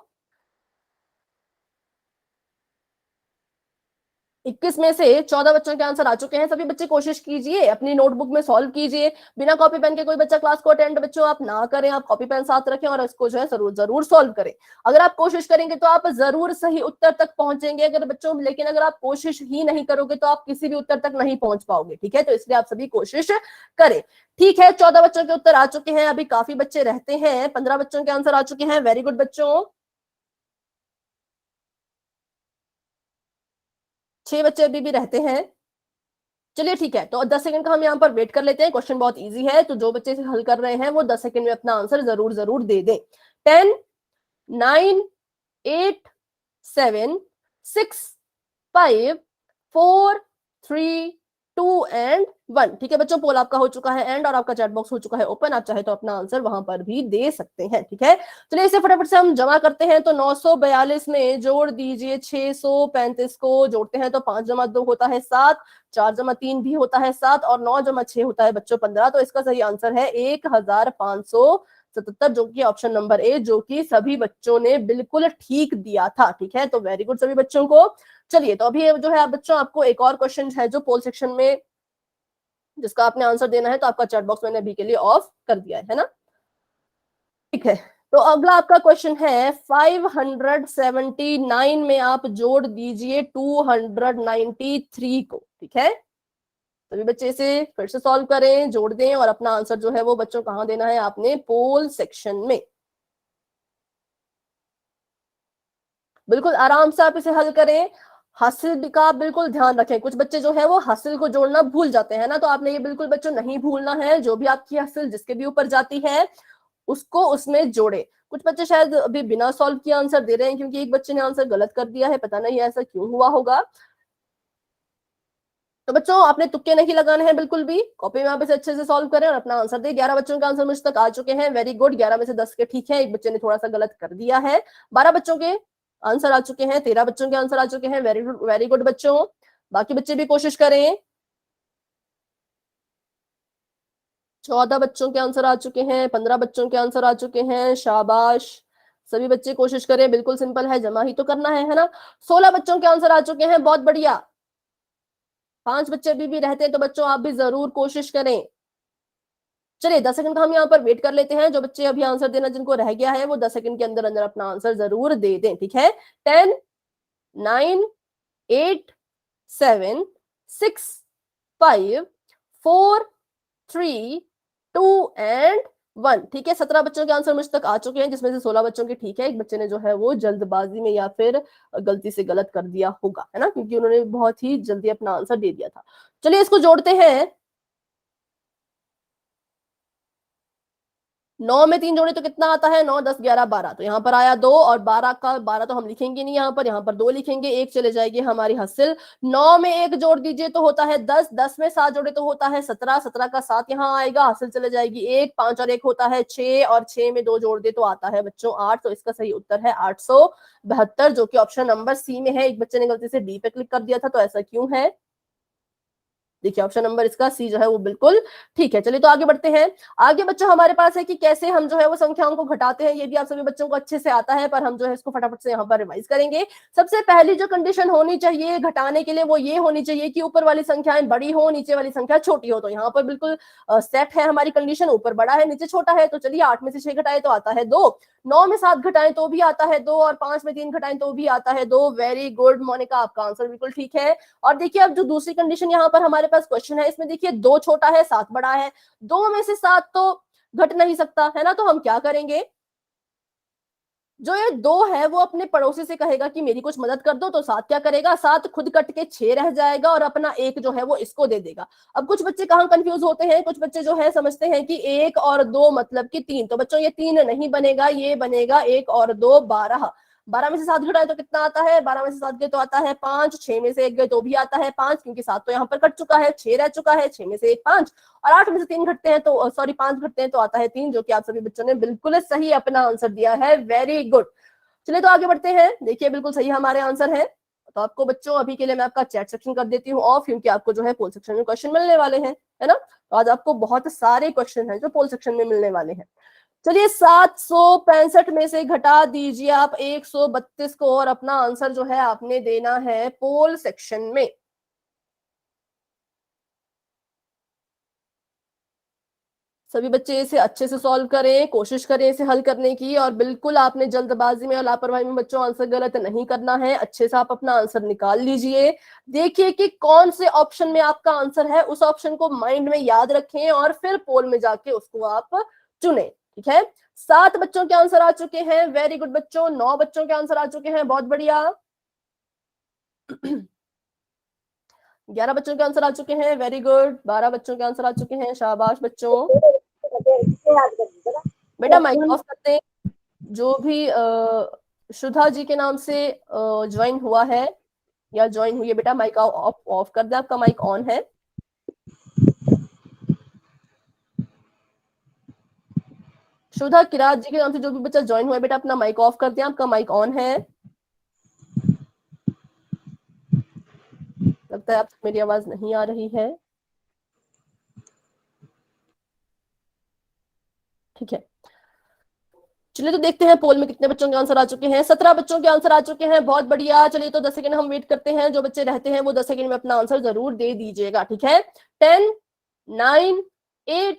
21 में से 14 बच्चों के आंसर आ चुके हैं। सभी बच्चे कोशिश कीजिए, अपनी नोटबुक में सॉल्व कीजिए। बिना कॉपी पेन के कोई बच्चा क्लास को अटेंड बच्चों आप ना करें, आप कॉपी पेन साथ रखें और इसको जो है जरूर जरूर सॉल्व करें। अगर आप कोशिश करेंगे तो आप जरूर सही उत्तर तक पहुंचेंगे अगर बच्चों, लेकिन अगर आप कोशिश ही नहीं करोगे तो आप किसी भी उत्तर तक नहीं पहुंच पाओगे। ठीक है, तो इसलिए आप सभी कोशिश करें। ठीक है, 14 बच्चों के उत्तर आ चुके हैं, अभी काफी बच्चे रहते हैं। 15 बच्चों के आंसर आ चुके हैं, वेरी गुड बच्चों। 6 बच्चे अभी भी रहते हैं। चलिए ठीक है, तो 10 सेकंड का हम यहाँ पर वेट कर लेते हैं। क्वेश्चन बहुत इजी है, तो जो बच्चे इसे हल कर रहे हैं वो 10 सेकंड में अपना आंसर जरूर जरूर दे दें। 10, 9, 8, 7, 6, 5, 4, 3, 2 एंड 1। ठीक है बच्चों, पोल आपका हो चुका है एंड और आपका चैट बॉक्स हो चुका है ओपन। आप चाहे तो अपना आंसर वहां पर भी दे सकते हैं। ठीक है, चलिए इसे फटाफट से हम जमा करते हैं। तो 942 में जोड़ दीजिए 635 को, जोड़ते हैं तो 5 जमा 2 होता है 7, 4 जमा 3 भी होता है 7 और 9 जमा 6 होता है बच्चों 15। तो इसका सही आंसर है 1577, जो कि ऑप्शन नंबर ए, जो कि सभी बच्चों ने बिल्कुल ठीक दिया था। ठीक है, तो वेरी गुड सभी बच्चों को। चलिए, तो अभी जो है बच्चों आपको एक और क्वेश्चन है जो पोल सेक्शन में जिसका आपने आंसर देना है, तो आपका चैट बॉक्स मैंने अभी के लिए ऑफ कर दिया है ना। ठीक है, तो अगला आपका क्वेश्चन है 579 में आप जोड़ दीजिए 293 को। ठीक है, सभी बच्चे इसे फिर से सॉल्व करें, जोड़ दें और अपना आंसर जो है वो बच्चों कहाँ देना है आपने, पोल सेक्शन में। बिल्कुल आराम से आप इसे हल करें। हासिल का बिल्कुल ध्यान रखें, कुछ बच्चे जो है वो हासिल को जोड़ना भूल जाते हैं ना, तो आपने ये बिल्कुल बच्चों नहीं भूलना है। जो भी आपकी हासिल जिसके भी ऊपर जाती है उसको उसमें जोड़े। कुछ बच्चे शायद अभी बिना सॉल्व किए आंसर दे रहे हैं, क्योंकि एक बच्चे ने आंसर गलत कर दिया है, पता नहीं ऐसा क्यों हुआ होगा। तो बच्चों आपने तुक्के नहीं लगाने हैं बिल्कुल भी, कॉपी में आप इसे अच्छे से सॉल्व करें और अपना आंसर दें। 11 बच्चों के आंसर मुझ तक आ चुके हैं, वेरी गुड। 11 में से 10 के ठीक है, एक बच्चे ने थोड़ा सा गलत कर दिया है। 12 बच्चों के आंसर आ चुके हैं, 13 बच्चों के आंसर आ चुके हैं, वेरी गुड वेरी गुड बच्चों। बाकी बच्चे भी कोशिश करें। 14 बच्चों के आंसर आ चुके हैं, 15 बच्चों के आंसर आ चुके हैं, शाबाश। सभी बच्चे कोशिश करें, बिल्कुल सिंपल है, जमा ही तो करना है ना। 16 बच्चों के आंसर आ चुके हैं, बहुत बढ़िया। 5 बच्चे अभी भी रहते हैं, तो बच्चों आप भी जरूर कोशिश करें। चलिए 10 सेकंड का हम यहाँ पर वेट कर लेते हैं। जो बच्चे अभी आंसर देना जिनको रह गया है वो 10 सेकंड के अंदर अंदर अपना आंसर जरूर दे दें। ठीक है, 10, 9, 8, 7, 6, 5, 4, 3, 2 एंड 1। ठीक है, 17 बच्चों के आंसर मुझ तक आ चुके हैं, जिसमें से 16 बच्चों के ठीक है। एक बच्चे ने जो है वो जल्दबाजी में या फिर गलती से गलत कर दिया होगा, है ना, क्योंकि उन्होंने बहुत ही जल्दी अपना आंसर दे दिया था। चलिए इसको जोड़ते हैं। 9 में 3 जोड़े तो कितना आता है, 9, 10, 11, 12। तो यहाँ पर आया 2 और 12 का 12 तो हम लिखेंगे नहीं, यहाँ पर 2 लिखेंगे, एक चले जाएगी हमारी हासिल। 9 में 1 जोड़ दीजिए तो होता है 10, 10 में 7 जोड़े तो होता है 17, 17 का 7 यहाँ आएगा, हासिल चले जाएगी 1, 5 और 1 होता है 6 और 6 में 2 जोड़ दे तो आता है बच्चों 8। तो इसका सही उत्तर है 872, जो कि ऑप्शन नंबर सी में है। एक बच्चे ने गलती से डी पे क्लिक कर दिया था, तो ऐसा क्यों है? देखिए ऑप्शन नंबर इसका सी जो है वो बिल्कुल ठीक है। चलिए तो आगे बढ़ते हैं। आगे बच्चों हमारे पास है कि कैसे हम जो है वो संख्याओं को घटाते हैं। ये भी आप सभी बच्चों को अच्छे से आता है, पर हम जो है इसको फटाफट से यहाँ पर रिवाइज करेंगे। सबसे पहली जो कंडीशन होनी चाहिए घटाने के लिए वो ये होनी चाहिए कि ऊपर वाली संख्याएं बड़ी हो, नीचे वाली संख्या छोटी हो। तो यहाँ पर बिल्कुल सेट है हमारी कंडीशन, ऊपर बड़ा है नीचे छोटा है। तो चलिए 8 में से 6 घटाए तो आता है 2, 9 में 7 घटाएं तो भी आता है 2 और 5 में 3 घटाएं तो भी आता है 2। वेरी गुड मोनिका, आपका आंसर बिल्कुल ठीक है। और देखिए अब जो दूसरी कंडीशन यहाँ पर हमारे पास क्वेश्चन है, इसमें देखिए 2 छोटा है 7 बड़ा है, 2 में से 7 तो घट नहीं सकता है ना, तो हम क्या करेंगे, जो ये 2 है वो अपने पड़ोसी से कहेगा कि मेरी कुछ मदद कर दो, तो 7 क्या करेगा, 7 खुद कट के 6 रह जाएगा और अपना 1 जो है वो इसको दे देगा। अब कुछ बच्चे कहाँ कंफ्यूज होते हैं, कुछ बच्चे जो है समझते हैं कि 1 और 2 मतलब कि 3। तो बच्चों ये 3 नहीं बनेगा, ये बनेगा 1 और 2 12। 12 में से 7 घटाए तो कितना आता है, 12 में से 7 गए तो आता है 5, 6 में से 1 गए तो भी आता है 5, क्योंकि 7 तो यहाँ पर कट चुका है, 6 रह चुका है, 6 में से 1 5 और 8 में से 3 घटते हैं तो सॉरी 5 घटते हैं तो आता है 3, जो कि आप सभी बच्चों ने बिल्कुल सही अपना आंसर दिया है। Very good. चलिए तो आगे बढ़ते हैं। देखिए बिल्कुल सही हमारे आंसर है। तो आपको बच्चों अभी के लिए मैं आपका चैट सेक्शन कर देती हूँ ऑफ, क्योंकि आपको जो है पोल सेक्शन में क्वेश्चन मिलने वाले हैं, है ना। तो आज आपको बहुत सारे क्वेश्चन हैं जो पोल सेक्शन में मिलने वाले हैं। चलिए 765 में से घटा दीजिए आप 132 को और अपना आंसर जो है आपने देना है पोल सेक्शन में। सभी बच्चे इसे अच्छे से सॉल्व करें, कोशिश करें इसे हल करने की, और बिल्कुल आपने जल्दबाजी में और लापरवाही में बच्चों आंसर गलत नहीं करना है। अच्छे से आप अपना आंसर निकाल लीजिए, देखिए कि कौन से ऑप्शन में आपका आंसर है, उस ऑप्शन को माइंड में याद रखें और फिर पोल में जाके उसको आप चुने। ठीक है, 7 बच्चों के आंसर आ चुके हैं, वेरी गुड बच्चों। 9 बच्चों के आंसर आ चुके हैं, बहुत बढ़िया। 11 बच्चों के आंसर आ चुके हैं, वेरी गुड। 12 बच्चों के आंसर आ चुके हैं, शाबाश बच्चों। बेटा माइक ऑफ करते हैं। जो भी सुधा जी के नाम से ज्वाइन हुआ है या ज्वाइन हुई है, बेटा माइक ऑफ ऑफ कर दे, आपका माइक ऑन है। सुधा किरात जी के नाम से जो भी बच्चा ज्वाइन हुआ है, बेटा अपना माइक ऑफ कर दे, आपका माइक ऑन है। लगता है आप मेरी आवाज नहीं आ रही है। ठीक है, चलिए तो देखते हैं पोल में कितने बच्चों के आंसर आ चुके हैं। 17 बच्चों के आंसर आ चुके हैं, बहुत बढ़िया। चलिए तो 10 सेकंड हम वेट करते हैं। जो बच्चे रहते हैं वो 10 सेकंड में अपना आंसर जरूर दे दीजिएगा, ठीक है। 10, 9, 8,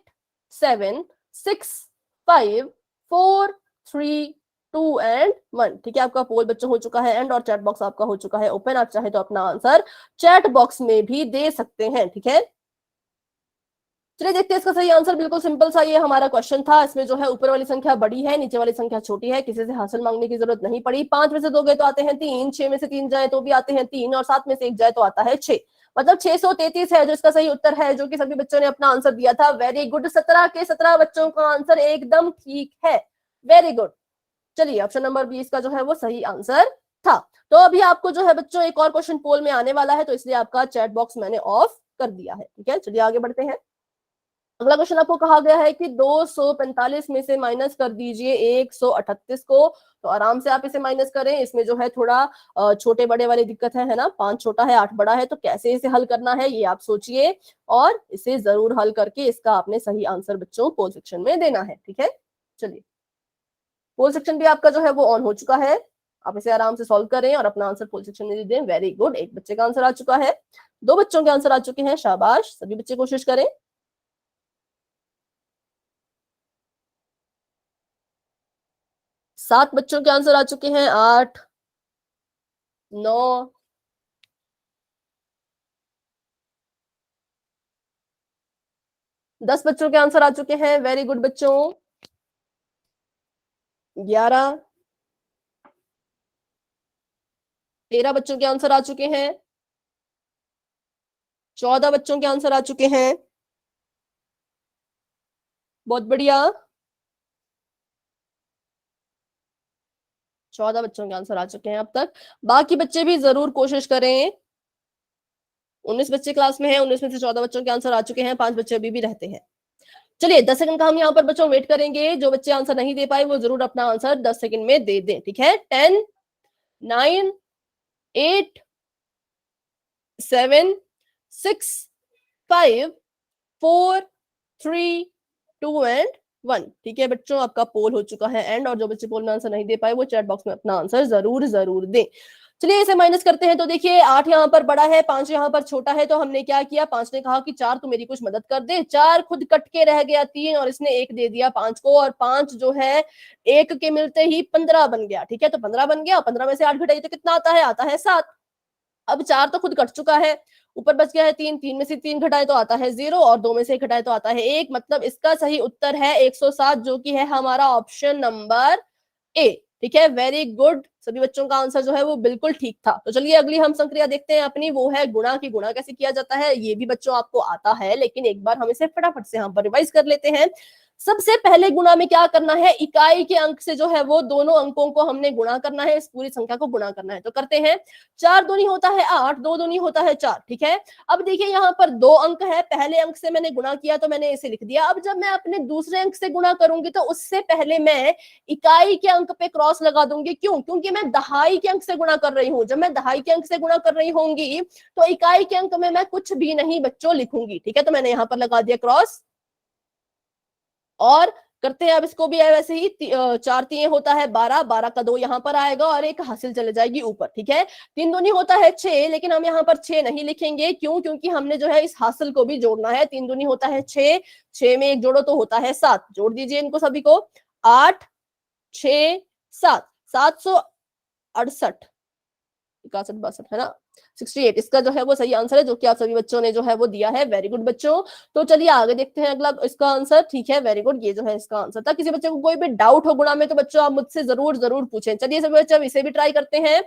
7, 6, 5, 4, 3, 2 एंड 1। ठीक है, आपका पोल बच्चों हो चुका है एंड और चैट बॉक्स आपका हो चुका है ओपन। आप चाहे तो अपना आंसर चैट बॉक्स में भी दे सकते हैं, ठीक है। चलिए देखते हैं इसका सही आंसर। बिल्कुल सिंपल सा ये हमारा क्वेश्चन था। इसमें जो है ऊपर वाली संख्या बड़ी है, नीचे वाली संख्या छोटी है। किसी से हासिल मांगने की जरूरत नहीं पड़ी। 5 में से 2 गए तो आते हैं 3, 6 में से 3 जाए तो भी आते हैं 3 और 7 में से 1 जाए तो आता है 6। मतलब 633 है जो इसका सही उत्तर है, जो कि सभी बच्चों ने अपना आंसर दिया था। वेरी गुड, 17 के 17 बच्चों का आंसर एकदम ठीक है, वेरी गुड। चलिए ऑप्शन नंबर 20 का जो है वो सही आंसर था। तो अभी आपको जो है बच्चों एक और क्वेश्चन पोल में आने वाला है, तो इसलिए आपका चैट बॉक्स मैंने ऑफ कर दिया है, ठीक है। चलिए आगे बढ़ते हैं। अगला क्वेश्चन आपको कहा गया है कि 245 में से माइनस कर दीजिए 138 को। तो आराम से आप इसे माइनस करें। इसमें जो है थोड़ा छोटे बड़े वाली दिक्कत है ना, 5 छोटा है 8 बड़ा है, तो कैसे इसे हल करना है ये आप सोचिए और इसे जरूर हल करके इसका आपने सही आंसर बच्चों पोल सेक्शन में देना है, ठीक है। चलिए पोल सेक्शन भी आपका जो है वो ऑन हो चुका है। आप इसे आराम से सॉल्व करें और अपना आंसर पोल सेक्शन में दे दें। वेरी गुड, एक बच्चे का आंसर आ चुका है, 2 बच्चों के आंसर आ चुके हैं, शाबाश। सभी बच्चे कोशिश करें। 7 बच्चों के आंसर आ चुके हैं, 8, 9, 10 बच्चों के आंसर आ चुके हैं, वेरी गुड बच्चों। 11, 13 बच्चों के आंसर आ चुके हैं, 14 बच्चों के आंसर आ चुके हैं, बहुत बढ़िया। 14 बच्चों के आंसर आ चुके हैं अब तक। बाकी बच्चे भी जरूर कोशिश करें। 19 बच्चे क्लास में हैं, 19 में से 14 बच्चों के आंसर आ चुके हैं, 5 बच्चे अभी भी रहते हैं। चलिए 10 सेकंड का हम यहाँ पर बच्चों वेट करेंगे। जो बच्चे आंसर नहीं दे पाए वो जरूर अपना आंसर 10 सेकंड में दे दें, ठीक है। 10, 9, 8, 7, 6, 5, 4, 3, 2 एंड 1। ठीक है बच्चों, आपका पोल हो चुका है एंड। और जो बच्चे पोल में आंसर नहीं दे पाए वो चैट बॉक्स में अपना आंसर जरूर जरूर दें। चलिए इसे माइनस करते हैं। तो देखिए 8 यहाँ पर बड़ा है, 5 यहाँ पर छोटा है। तो हमने क्या किया, 5 ने कहा कि 4 तू मेरी कुछ मदद कर दे। 4 खुद कट के रह गया 3 और इसने 1 दे दिया 5 को, और 5 जो है 1 के मिलते ही 15 बन गया, ठीक है। तो 15 बन गया, 15 में से 8 घटाइए तो कितना आता है, आता है 7। अब 4 तो खुद कट चुका है, ऊपर बच गया है 3, 3 में से 3 घटाए तो आता है 0 और 2 में से घटाए तो आता है 1। मतलब इसका सही उत्तर है 107, जो कि है हमारा ऑप्शन नंबर ए, ठीक है। वेरी गुड, सभी बच्चों का आंसर जो है वो बिल्कुल ठीक था। तो चलिए अगली हम संक्रिया देखते हैं अपनी, वो है गुणा की। गुणा कैसे किया जाता है ये भी बच्चों आपको आता है, लेकिन एक बार हम इसे फटाफट से यहाँ पर रिवाइज कर लेते हैं। सबसे पहले गुणा में क्या करना है, इकाई के अंक से जो है वो दोनों अंकों को हमने गुणा करना है, इस पूरी संख्या को गुणा करना है। तो करते हैं, 4 दूनी होता है 8, 2 दूनी होता है 4, ठीक है। अब देखिए यहाँ पर 2 अंक है, पहले अंक से मैंने गुणा किया तो मैंने इसे लिख दिया। अब जब मैं अपने दूसरे अंक से गुणा करूंगी तो उससे पहले मैं इकाई के अंक पे क्रॉस लगा दूंगी। क्यों, क्योंकि मैं दहाई के अंक से गुणा कर रही हूँ। जब मैं दहाई के अंक से गुणा कर रही होंगी तो इकाई के अंक में मैं कुछ भी नहीं बच्चों लिखूंगी, ठीक है। तो मैंने यहाँ पर लगा दिया क्रॉस। और करते हैं अब इसको भी वैसे ही, 4 3 होता है 12, 12 का 2 यहाँ पर आएगा और एक हासिल चले जाएगी ऊपर, ठीक है। 3 दूनी होता है 6, लेकिन हम यहाँ पर 6 नहीं लिखेंगे। क्यों, क्योंकि हमने जो है इस हासिल को भी जोड़ना है। 3 दूनी होता है 6, 6 में एक जोड़ो तो होता है 7, जोड़ दीजिए इनको सभी को। 8, 6, 7, 768, 61 62 है ना, 68 इसका जो है वो सही आंसर है, जो कि आप सभी बच्चों ने जो है वो दिया है। वेरी गुड बच्चों। तो चलिए आगे देखते हैं अगला इसका आंसर, ठीक है। वेरी गुड, ये जो है इसका आंसर था। किसी बच्चे को कोई भी डाउट हो गुणा में तो बच्चों आप मुझसे जरूर जरूर पूछें। चलिए सभी बच्चे इसे भी ट्राई करते हैं।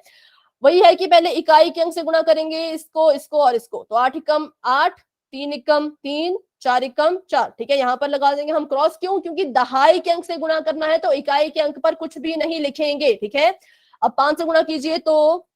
वही है कि पहले इकाई के अंक से गुणा करेंगे इसको, इसको और इसको, तो 8 एकम 8, 3 एकम 3, 4 एकम 4, ठीक है। यहाँ पर लगा देंगे हम क्रॉस, क्यों? क्योंकि दहाई के अंक से गुणा करना है तो इकाई के अंक पर कुछ भी नहीं लिखेंगे, ठीक है। अब 5 से गुणा कीजिए तो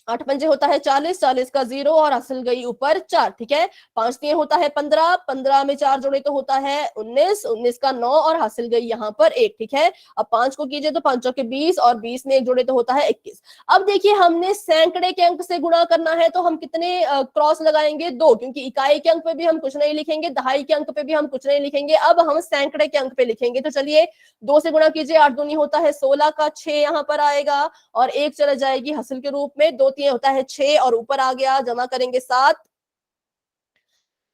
8 पंजे होता है 40, 40 का 0 और हासिल गई ऊपर 4, ठीक है। 5 तीन होता है 15, 15 में 4 जोड़े तो होता है 19, 19 का 9 और हासिल गई यहाँ पर 1, ठीक है। अब 5 को कीजिए तो 5 के 20 और 20 में 1 जोड़े तो होता है 21। अब देखिए हमने सैकड़े के अंक से गुणा करना है तो हम कितने क्रॉस लगाएंगे? 2, क्योंकि इकाई के अंक पे भी हम कुछ नहीं लिखेंगे, दहाई के अंक पे भी हम कुछ नहीं लिखेंगे, अब हम सैकड़े के अंक पे लिखेंगे। तो चलिए 2 से गुणा कीजिए, 8 दूनी होता है 16 का 6 यहाँ पर आएगा और 1 चला जाएगी हासिल के रूप में, 2 तीन होता है 6 और ऊपर आ गया, जमा करेंगे 7,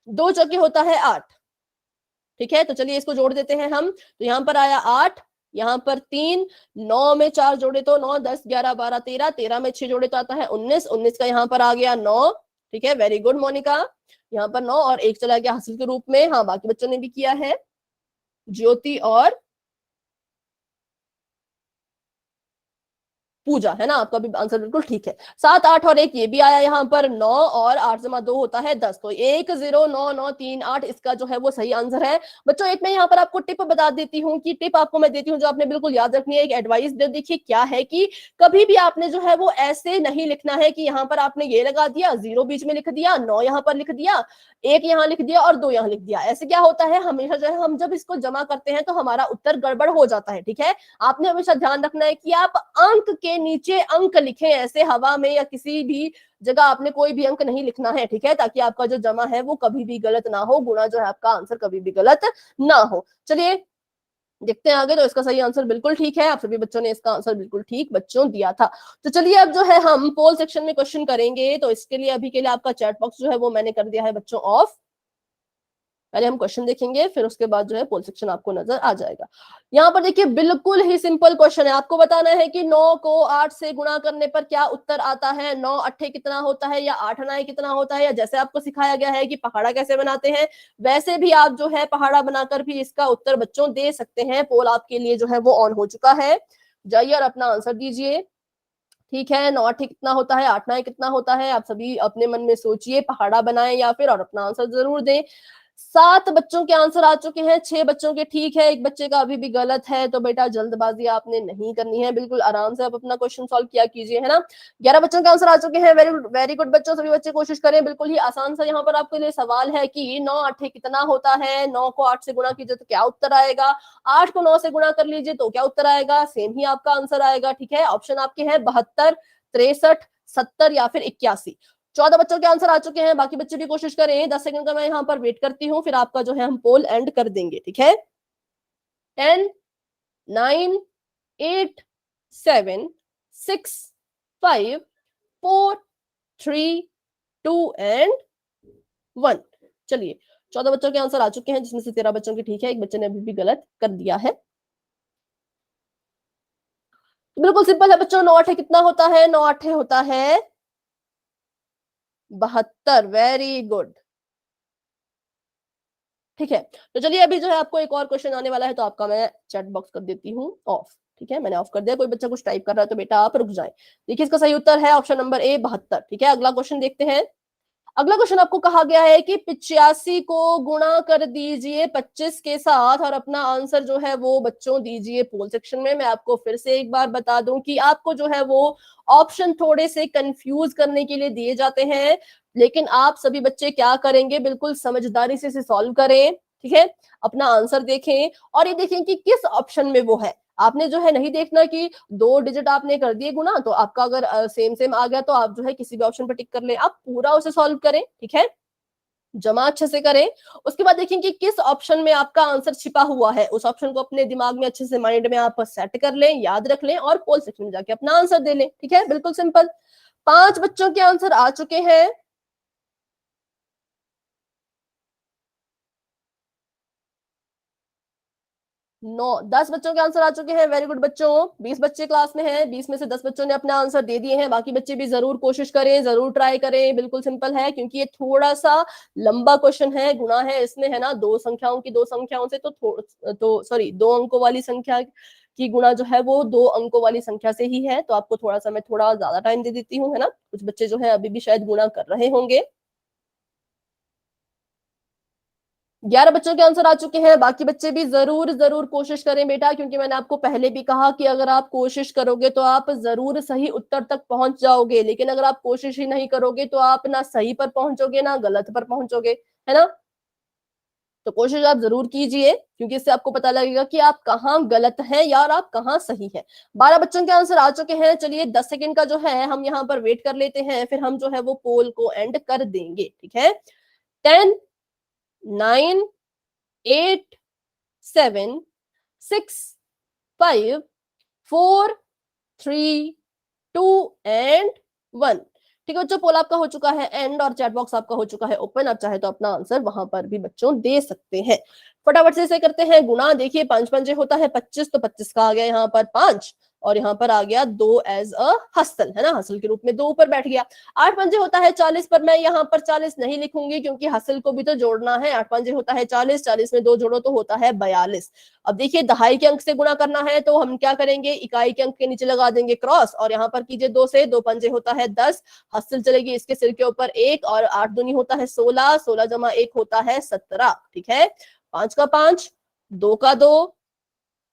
2 चौके होता है 8, ठीक है। तो चलिए इसको जोड़ देते हैं हम, तो यहाँ पर आया 8, यहाँ पर 3, 9 में 4 जोड़े तो 9, 10, 11, 12, 13, 13 में 6 जोड़े तो आता है 19, 19 का यहाँ पर आ गया 9, ठीक है। वेरी गुड मोनिका, यहाँ पर 9 और 1 चला गया हासिल के रूप में। हाँ, बाकी बच्चों ने भी किया है, ज्योति और पूजा, है ना, आपका भी आंसर बिल्कुल ठीक है। 7, 8 और 1 ये भी आया यहाँ पर, 9 और 8 जमा 2 होता है 10, तो 1 0 9 9 3 8 इसका जो है वो सही आंसर है। बच्चों एक मैं यहाँ पर आपको टिप बता देती हूँ, कि टिप आपको मैं देती हूँ जो आपने बिल्कुल याद रखनी है, एक एडवाइस दे। देखिए क्या है कि कभी भी आपने जो है वो ऐसे नहीं लिखना है कि यहाँ पर आपने ये लगा दिया, 0 बीच में लिख दिया, 9 यहाँ पर लिख दिया, 1 यहाँ लिख दिया और 2 यहाँ लिख दिया। ऐसे क्या होता है, हमेशा जो है हम जब इसको जमा करते हैं तो हमारा उत्तर गड़बड़ हो जाता है, ठीक है। आपने हमेशा ध्यान रखना है कि आप अंक के नीचे अंक लिखें, ऐसे हवा में या किसी भी जगह आपने कोई भी अंक नहीं लिखना है, ठीक है, ताकि आपका जो जमा है वो कभी भी गलत ना हो, गुणा जो है आपका आंसर कभी भी गलत ना हो। चलिए देखते हैं आगे, तो इसका सही आंसर बिल्कुल ठीक है, आप सभी बच्चों ने इसका आंसर बिल्कुल ठीक बच्चों दिया था। तो चलिए अब जो है हम पोल सेक्शन में क्वेश्चन करेंगे, तो इसके लिए अभी के लिए आपका चैट बॉक्स जो है वो मैंने कर दिया है बच्चों ऑफ। पहले हम क्वेश्चन देखेंगे, फिर उसके बाद जो है पोल सेक्शन आपको नजर आ जाएगा। यहाँ पर देखिए बिल्कुल ही सिंपल क्वेश्चन है, आपको बताना है कि 9 को 8 से गुणा करने पर क्या उत्तर आता है, 9 अट्ठे कितना होता है या 8 अनाए कितना होता है, या जैसे आपको सिखाया गया है कि पहाड़ा कैसे बनाते हैं वैसे भी आप जो है पहाड़ा बनाकर भी इसका उत्तर बच्चों दे सकते हैं। पोल आपके लिए जो है वो ऑन हो चुका है, जाइए और अपना आंसर दीजिए। ठीक है, 9 अट्ठे कितना होता है, 8 9 कितना होता है, आप सभी अपने मन में सोचिए, पहाड़ा बनाएं या फिर, और अपना आंसर जरूर दें। 7 बच्चों के आंसर आ चुके हैं, 6 बच्चों के ठीक है, एक बच्चे का अभी भी गलत है, तो बेटा जल्दबाजी आपने नहीं करनी है, बिल्कुल आराम से आप अपना क्वेश्चन सॉल्व किया कीजिए, है ना। 11 बच्चों के आंसर आ चुके हैं, वेरी वेरी गुड बच्चों, सभी बच्चे कोशिश करें। बिल्कुल ही आसान सा यहाँ पर आपके लिए सवाल है कि 9 अट्ठे कितना होता है, 9 को 8 से गुणा कीजिए तो क्या उत्तर आएगा, 8 को 9 से गुणा कर लीजिए तो क्या उत्तर आएगा, सेम ही आपका आंसर आएगा, ठीक है। ऑप्शन आपके हैं 72, 63, 70 या फिर 81। 14 बच्चों के आंसर आ चुके हैं, बाकी बच्चे भी कोशिश करें, 10 सेकंड का मैं यहाँ पर वेट करती हूँ, फिर आपका जो है हम पोल एंड कर देंगे, ठीक है। 10, 9, 8, 7, 6, 5, 4, 3, 2 एंड 1। चलिए 14 बच्चों के आंसर आ चुके हैं, जिसमें से 13 बच्चों के ठीक है, एक बच्चे ने अभी भी गलत कर दिया है। बिल्कुल सिंपल है बच्चों, 9 अट्ठे कितना होता है, 9 अट्ठे होता है 72, वेरी गुड, ठीक है। तो चलिए अभी जो है आपको एक और क्वेश्चन आने वाला है, तो आपका मैं चैट बॉक्स कर देती हूँ ऑफ, ठीक है, मैंने ऑफ कर दिया। कोई बच्चा कुछ टाइप कर रहा है तो बेटा आप रुक जाए। देखिए इसका सही उत्तर है ऑप्शन नंबर ए 72, ठीक है। अगला क्वेश्चन देखते हैं। अगला क्वेश्चन आपको कहा गया है कि 85 को गुणा कर दीजिए 25 के साथ और अपना आंसर जो है वो बच्चों दीजिए पोल सेक्शन में। मैं आपको फिर से एक बार बता दूं कि आपको जो है वो ऑप्शन थोड़े से कंफ्यूज करने के लिए दिए जाते हैं, लेकिन आप सभी बच्चे क्या करेंगे, बिल्कुल समझदारी से इसे सॉल्व करें, ठीक है। अपना आंसर देखें और ये देखें कि किस ऑप्शन में वो है। आपने जो है नहीं देखना कि 2 डिजिट आपने कर दिए गुना, तो आपका अगर सेम सेम आ गया तो आप जो है किसी भी ऑप्शन पर टिक कर लें, आप पूरा उसे सॉल्व करें, ठीक है, जमा अच्छे से करें। उसके बाद देखें कि किस ऑप्शन में आपका आंसर छिपा हुआ है, उस ऑप्शन को अपने दिमाग में अच्छे से माइंड में आप सेट कर लें, याद रख लें और पोल सेक्शन में जाके अपना आंसर दे लें, ठीक है, बिल्कुल सिंपल। 5 बच्चों के आंसर आ चुके हैं, 9 10 बच्चों के आंसर आ चुके हैं, वेरी गुड बच्चों। 20 बच्चे क्लास में हैं, 20 में से 10 बच्चों ने अपना आंसर दे दिए हैं, बाकी बच्चे भी जरूर कोशिश करें, जरूर ट्राई करें, बिल्कुल सिंपल है, क्योंकि ये थोड़ा सा लंबा क्वेश्चन है, गुणा है इसमें, है ना, दो संख्याओं की दो संख्याओं से तो सॉरी 2 अंकों वाली संख्या कि गुणा जो है वो 2 अंकों वाली संख्या से ही है, तो आपको थोड़ा सा मैं थोड़ा ज्यादा टाइम दे देती हूँ, है ना। कुछ बच्चे जो है अभी भी शायद गुणा कर रहे होंगे। 11 बच्चों के आंसर आ चुके हैं। बाकी बच्चे भी जरूर जरूर कोशिश करें बेटा, क्योंकि मैंने आपको पहले भी कहा कि अगर आप कोशिश करोगे तो आप जरूर सही उत्तर तक पहुंच जाओगे, लेकिन अगर आप कोशिश ही नहीं करोगे तो आप ना सही पर पहुंचोगे ना गलत पर पहुंचोगे, है ना। तो कोशिश आप जरूर कीजिए, क्योंकि इससे आपको पता लगेगा कि आप कहाँ गलत हैं या और आप कहाँ सही हैं। 12 बच्चों के आंसर आ चुके हैं। चलिए 10 सेकंड का जो है हम यहाँ पर वेट कर लेते हैं, फिर हम जो है वो पोल को एंड कर देंगे, ठीक है। 10, 9, 8, 7, 6, 5, 4, 3, 2 एंड 1। ठीक है बच्चों, पोल आपका हो चुका है एंड और चैट बॉक्स आपका हो चुका है ओपन। आप चाहे तो अपना आंसर वहां पर भी बच्चों दे सकते हैं। फटाफट से इसे करते हैं गुणा। देखिए 5 पंजे होता है 25, तो 25 का आ गया यहाँ पर 5, और यहाँ पर आ गया 2 एज अ हसल, है ना, हसल के रूप में 2 ऊपर बैठ गया। 8 पंजे होता है 40, पर मैं यहाँ पर 40 नहीं लिखूंगी, क्योंकि हसल को भी तो जोड़ना है। 8 पंजे होता है 40, 40 में 2 जोड़ो तो होता है 42। अब देखिए दहाई के अंक से गुणा करना है, तो हम क्या करेंगे, इकाई के अंक के नीचे लगा देंगे क्रॉस, और यहाँ पर कीजिए 2 से 2 पंजे होता है 10, हसल चलेगी इसके सिर के ऊपर 1, और 8 दूनी होता है 16, 16 जमा 1 होता है 17, ठीक है। 5 का 5, 2 का 2,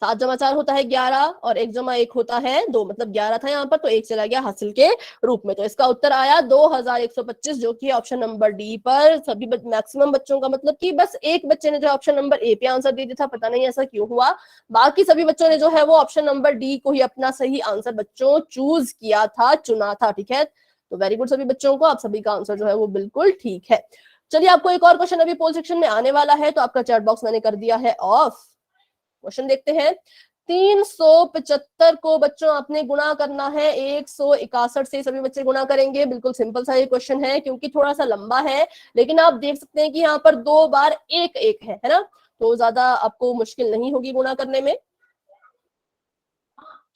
7 जमा 4 होता है 11, और 1 जमा 1 होता है 2, मतलब 11 था यहाँ पर तो 1 चला गया हासिल के रूप में। तो इसका उत्तर आया 2125, जो कि ऑप्शन नंबर डी पर सभी मैक्सिमम बच्चों का, मतलब कि बस एक बच्चे ने जो ऑप्शन नंबर ए पे आंसर दे दिया था, पता नहीं ऐसा क्यों हुआ। बाकी सभी बच्चों ने जो है वो ऑप्शन नंबर डी को ही अपना सही आंसर बच्चों चूज किया था, चुना था, ठीक है। तो वेरी गुड सभी बच्चों को, आप सभी का आंसर जो है वो बिल्कुल ठीक है। चलिए आपको एक और क्वेश्चन अभी पोल सेक्शन में आने वाला है, तो आपका चैट बॉक्स मैंने कर दिया है ऑफ। क्वेश्चन देखते हैं। 375 को बच्चों आपने गुणा करना है 161 से, सभी बच्चे गुणा करेंगे। बिल्कुल सिंपल सा ये क्वेश्चन है, क्योंकि थोड़ा सा लंबा है, लेकिन आप देख सकते हैं कि यहाँ पर 2 बार 1 1 है ना, तो ज्यादा आपको मुश्किल नहीं होगी गुणा करने में।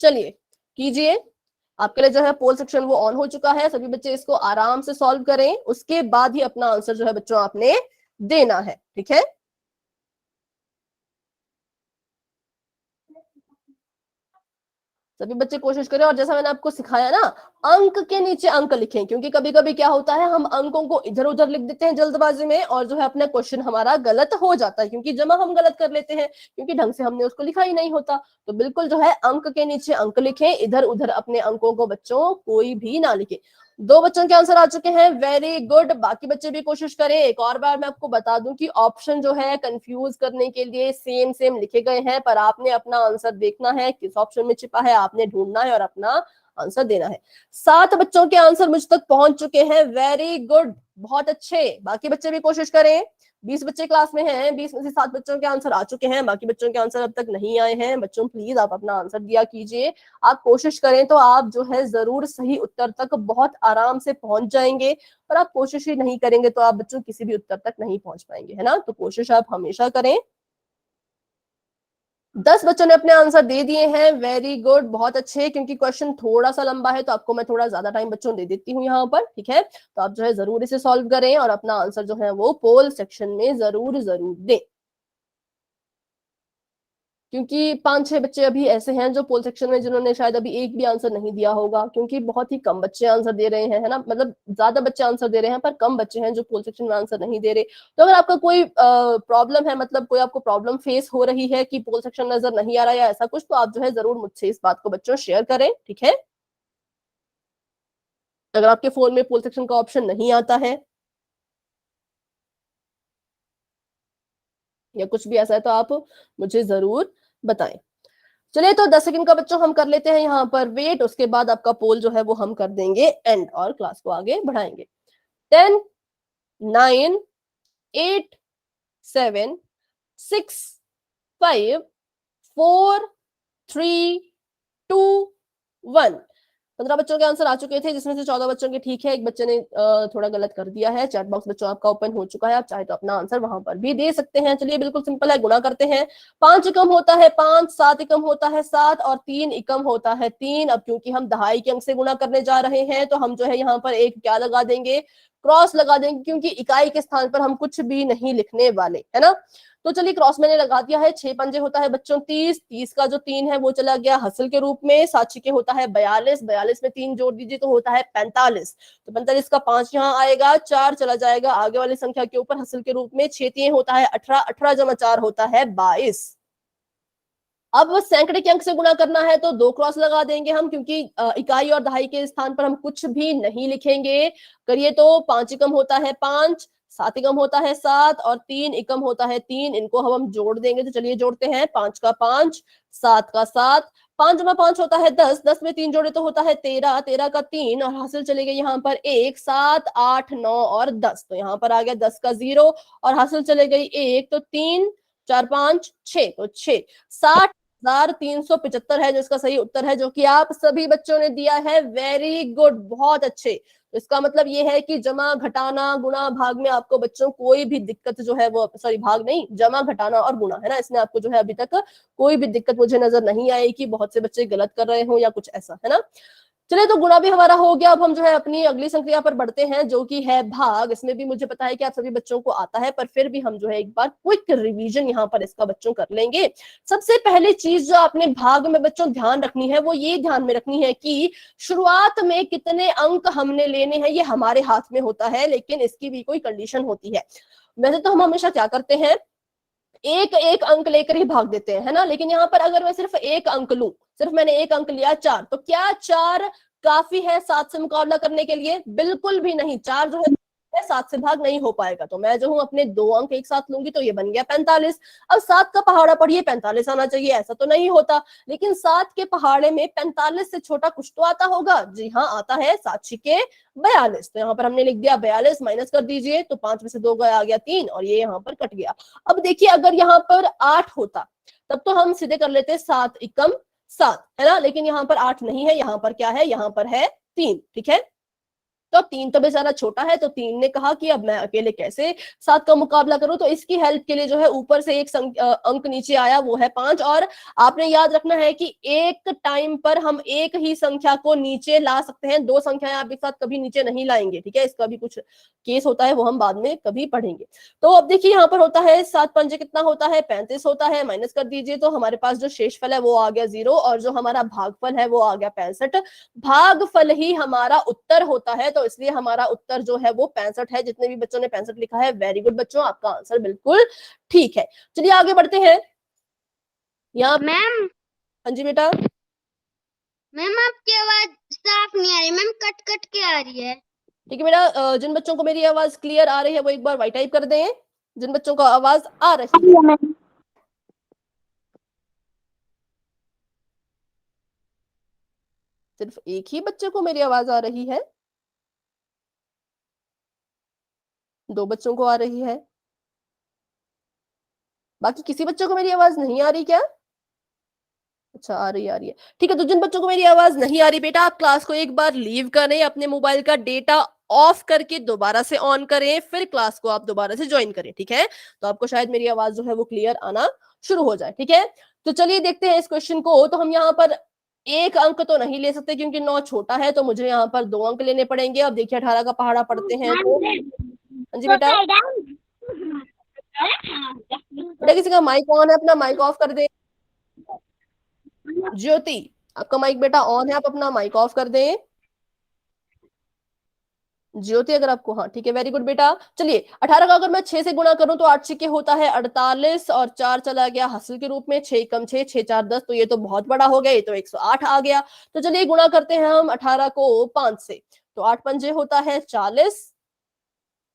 चलिए कीजिए, आपके लिए जो है पोल सेक्शन वो ऑन हो चुका है। सभी बच्चे इसको आराम से सॉल्व करें, उसके बाद ही अपना आंसर जो है बच्चों आपने देना है, ठीक है। सभी बच्चे कोशिश करें, और जैसा मैंने आपको सिखाया ना, अंक के नीचे अंक लिखें, क्योंकि कभी कभी क्या होता है हम अंकों को इधर उधर लिख देते हैं जल्दबाजी में, और जो है अपना क्वेश्चन हमारा गलत हो जाता है, क्योंकि जमा हम गलत कर लेते हैं, क्योंकि ढंग से हमने उसको लिखा ही नहीं होता। तो बिल्कुल जो है अंक के नीचे अंक लिखें, इधर उधर अपने अंकों को बच्चों कोई भी ना लिखे। 2 बच्चों के आंसर आ चुके हैं, वेरी गुड। बाकी बच्चे भी कोशिश करें। एक और बार मैं आपको बता दूं कि ऑप्शन जो है कंफ्यूज करने के लिए सेम सेम लिखे गए हैं, पर आपने अपना आंसर देखना है किस ऑप्शन में छिपा है, आपने ढूंढना है और अपना आंसर देना है। 7 बच्चों के आंसर मुझ तक पहुंच चुके हैं, वेरी गुड, बहुत अच्छे। बाकी बच्चे भी कोशिश करें। 20 बच्चे क्लास में हैं, 20 में से 7 बच्चों के आंसर आ चुके हैं, बाकी बच्चों के आंसर अब तक नहीं आए हैं। बच्चों प्लीज आप अपना आंसर दिया कीजिए। आप कोशिश करें तो आप जो है जरूर सही उत्तर तक बहुत आराम से पहुंच जाएंगे, पर आप कोशिश ही नहीं करेंगे तो आप बच्चों किसी भी उत्तर तक नहीं पहुंच पाएंगे, है ना। तो कोशिश आप हमेशा करें। 10 बच्चों ने अपने आंसर दे दिए हैं, वेरी गुड, बहुत अच्छे। क्योंकि क्वेश्चन थोड़ा सा लंबा है, तो आपको मैं थोड़ा ज्यादा टाइम बच्चों दे देती हूँ यहाँ पर, ठीक है। तो आप जो है जरूर इसे सॉल्व करें और अपना आंसर जो है वो पोल सेक्शन में जरूर जरूर दें, क्योंकि 5-6 बच्चे अभी ऐसे हैं जो पोल सेक्शन में जिन्होंने शायद अभी एक भी आंसर नहीं दिया होगा, क्योंकि बहुत ही कम बच्चे आंसर दे रहे हैं, है ना। मतलब ज्यादा बच्चे आंसर दे रहे हैं, पर कम बच्चे हैं जो पोल सेक्शन में आंसर नहीं दे रहे। तो अगर आपका कोई प्रॉब्लम है, मतलब कोई आपको प्रॉब्लम फेस हो रही है कि पोल सेक्शन नजर नहीं आ रहा या ऐसा कुछ, तो आप जो है जरूर मुझसे इस बात को बच्चों शेयर करें, ठीक है। अगर आपके फोन में पोल सेक्शन का ऑप्शन नहीं आता है या कुछ भी ऐसा है, तो आप मुझे जरूर बताएं। चलिए तो 10 सेकंड का बच्चों हम कर लेते हैं यहाँ पर वेट, उसके बाद आपका पोल जो है वो हम कर देंगे एंड और क्लास को आगे बढ़ाएंगे। 10, 9, 8, 7, 6, 5, 4, 3, 2, 1। 15 बच्चों के आंसर आ चुके थे, जिसमें से 14 बच्चों के ठीक है, एक बच्चे ने थोड़ा गलत कर दिया है। चैट बॉक्स बच्चों आपका ओपन हो चुका है, आप चाहे तो अपना आंसर वहां पर भी दे सकते हैं। चलिए बिल्कुल सिंपल है, गुणा करते हैं। 5 एकम होता है 5, 7 एकम होता है 7, और 3 एकम होता है 3। अब क्योंकि हम दहाई के अंक से गुणा करने जा रहे हैं, तो हम जो है यहाँ पर एक क्या लगा देंगे, क्रॉस लगा देंगे क्योंकि इकाई के स्थान पर हम कुछ भी नहीं लिखने वाले, है ना। तो चलिए क्रॉस मैंने लगा दिया है। 6 पंजे होता है बच्चों 30, 30 का जो 3 है वो चला गया हासिल के रूप में। 7 छक्के होता है 42, 42 में 3 जोड़ दीजिए तो होता है 45, तो 45 का 5 यहाँ आएगा, 4 चला जाएगा आगे वाली संख्या के ऊपर हासिल के रूप में। 6 3 होता है 18, 18 जमा 4 होता है 22। अब सैकड़े के अंक से गुणा करना है तो 2 क्रॉस लगा देंगे हम, क्योंकि इकाई और दहाई के स्थान पर हम कुछ भी नहीं लिखेंगे। करिए तो 5 एकम होता है 5, 7 एकम होता है 7 और 3 एकम होता है 3। इनको हम जोड़ देंगे तो चलिए जोड़ते हैं। 5 का 5, 7 का 7, 5 जमा 5 होता है 10, 10 में 3 जोड़े तो होता है 13, 13 का 3 और हासिल चले गए यहाँ पर 1, 7, 8, 9 और 10, तो यहाँ पर आ गया 10 का 0 और हासिल चले गई 1, तो 3 4 5 6, तो 6 60,375 है जो इसका सही उत्तर है, जो कि आप सभी बच्चों ने दिया है। वेरी गुड, बहुत अच्छे। तो इसका मतलब ये है कि जमा घटाना गुणा भाग में आपको बच्चों कोई भी दिक्कत जो है वो, सॉरी भाग नहीं, जमा घटाना और गुणा, है ना, इसमें आपको जो है अभी तक कोई भी दिक्कत मुझे नजर नहीं आई कि बहुत से बच्चे गलत कर रहे हो या कुछ ऐसा, है ना। चलिए तो गुणा भी हमारा हो गया। अब हम जो है अपनी अगली संक्रिया पर बढ़ते हैं जो कि है भाग। इसमें भी मुझे पता है कि आप सभी बच्चों को आता है, पर फिर भी हम जो है एक बार क्विक रिवीजन यहाँ पर इसका बच्चों कर लेंगे। सबसे पहली चीज जो आपने भाग में बच्चों ध्यान रखनी है वो ये ध्यान में रखनी है कि शुरुआत में कितने अंक हमने लेने हैं ये हमारे हाथ में होता है, लेकिन इसकी भी कोई कंडीशन होती है। वैसे तो हम हमेशा क्या करते हैं, एक एक अंक लेकर ही भाग देते हैं, है ना। लेकिन यहाँ पर अगर मैं सिर्फ एक अंक लूं, सिर्फ मैंने एक अंक लिया 4, तो क्या 4 काफी है 7 से मुकाबला करने के लिए? बिल्कुल भी नहीं। 4 जो है 7 से भाग नहीं हो पाएगा। तो मैं जो हूं अपने 2 अंक एक साथ लूंगी तो ये बन गया 45। अब 7 का पहाड़ा पढ़िए 45 आना चाहिए, ऐसा तो नहीं होता। लेकिन 7 के पहाड़े में 45 से छोटा कुछ तो आता होगा। जी हाँ, आता है 7 छिके 42। तो यहाँ पर हमने लिख दिया 42, माइनस कर दीजिए तो 5 में से 2 गया, आ गया 3 और ये यहाँ पर कट गया। अब देखिए अगर यहाँ पर 8 होता तब तो हम सीधे कर लेते 7 एकम 7, है ना। लेकिन यहाँ पर 8 नहीं है, यहाँ पर क्या है, यहाँ पर है 3, ठीक है। तो 3 तो बेचारा छोटा है, तो 3 ने कहा कि अब मैं अकेले कैसे 7 का मुकाबला करूं, तो इसकी हेल्प के लिए जो है ऊपर से एक अंक नीचे आया, वो है 5। और आपने याद रखना है कि एक टाइम पर हम एक ही संख्या को नीचे ला सकते हैं, 2 संख्याएं आप एक साथ कभी नीचे नहीं लाएंगे, ठीक है। इसका भी कुछ केस होता है, वो हम बाद में कभी पढ़ेंगे। तो अब देखिए यहाँ पर होता है 7 पंजे कितना होता है, 35 होता है। माइनस कर दीजिए तो हमारे पास जो शेषफल है वो आ गया 0 और जो हमारा भागफल है वो आ गया 65। भागफल ही हमारा उत्तर होता है, तो इसलिए हमारा उत्तर जो है वो 65 है। जितने भी बच्चों ने 65 लिखा है, वेरी गुड बच्चों, आपका आंसर बिल्कुल ठीक है। चलिए आगे बढ़ते हैं। यहाँ मैम, हाँ जी बेटा। मैम आपकी आवाज साफ नहीं आ रही मैम, कट कट के आ रही है। ठीक है बेटा, जिन बच्चों को मेरी आवाज क्लियर आ रही है वो एक बार वाइट टाइप कर दें, जिन बच्चों को आवाज आ रही है। सिर्फ एक ही बच्चे को मेरी आवाज आ रही है, 2 बच्चों को आ रही है, बाकी किसी बच्चों को मेरी आवाज नहीं आ रही क्या? अच्छा, आ रही है। ठीक है, तो जिन बच्चों को मेरी आवाज नहीं आ रही बेटा, आप क्लास को एक बार लीव करें, अपने मोबाइल का डेटा ऑफ करके दोबारा से ऑन करें, फिर क्लास को आप दोबारा से ज्वाइन करें, ठीक है। तो आपको शायद मेरी आवाज जो है वो क्लियर आना शुरू हो जाए, ठीक है। तो चलिए देखते हैं इस क्वेश्चन को। तो हम यहाँ पर एक अंक तो नहीं ले सकते क्योंकि 9 छोटा है, तो मुझे यहाँ पर 2 अंक लेने पड़ेंगे। अब देखिए 18 का पहाड़ा पढ़ते हैं तो हाँ जी बेटा। बेटा किसी का माइक ऑन है, अपना माइक ऑफ कर दे। ज्योति, आपका माइक बेटा ऑन है, आप अपना माइक ऑफ कर दें। ज्योति अगर आपको, हाँ ठीक है, वेरी गुड बेटा। चलिए 18 का अगर मैं 6 से गुणा करूं तो 8 छक्के होता है 48 और 4 चला गया हासिल के रूप में। 6 कम 6, 6 4 10, तो ये तो बहुत बड़ा हो गया, ये तो 108 आ गया। तो चलिए गुणा करते हैं हम 18 को 5 से। तो 8 पंजे होता है 40,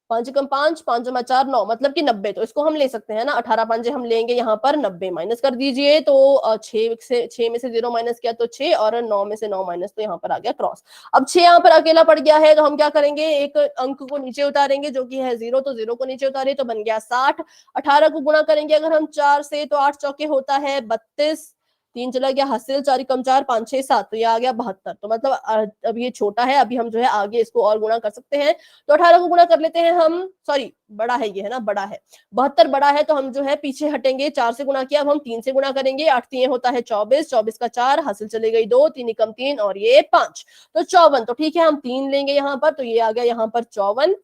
5 कम 5, 5 जमा 4 9, मतलब कि 90। तो इसको हम ले सकते हैं ना, 18 पंजे हम लेंगे यहाँ पर 90। माइनस कर दीजिए तो 6 में से 0 माइनस किया तो 6 और 9 में से 9 माइनस, तो यहाँ पर आ गया क्रॉस। अब 6 यहाँ पर अकेला पड़ गया है, तो हम क्या करेंगे, एक अंक को नीचे उतारेंगे जो कि है 0, तो 0 को नीचे उतारे तो बन गया 60। 18 को गुणा करेंगे अगर हम 4 से तो 8 चौके होता है 32, 3 चला गया हासिल, 4 कम 4 5 6 7, तो ये आ गया 72। तो मतलब अब ये छोटा है, अभी हम जो है आगे इसको और गुणा कर सकते हैं। तो 18 को गुणा कर लेते हैं हम, सॉरी बड़ा है ये, है ना, बड़ा है 72, बड़ा है तो हम जो है पीछे हटेंगे। 4 से गुणा किया, अब हम 3 से गुणा करेंगे। 8 3 होता है 24, 24 का 4 हासिल चले गई 2, 3 कम 3 और ये 5, तो 54। तो ठीक है, हम 3 लेंगे यहाँ पर, तो ये आ गया यहाँ पर 54।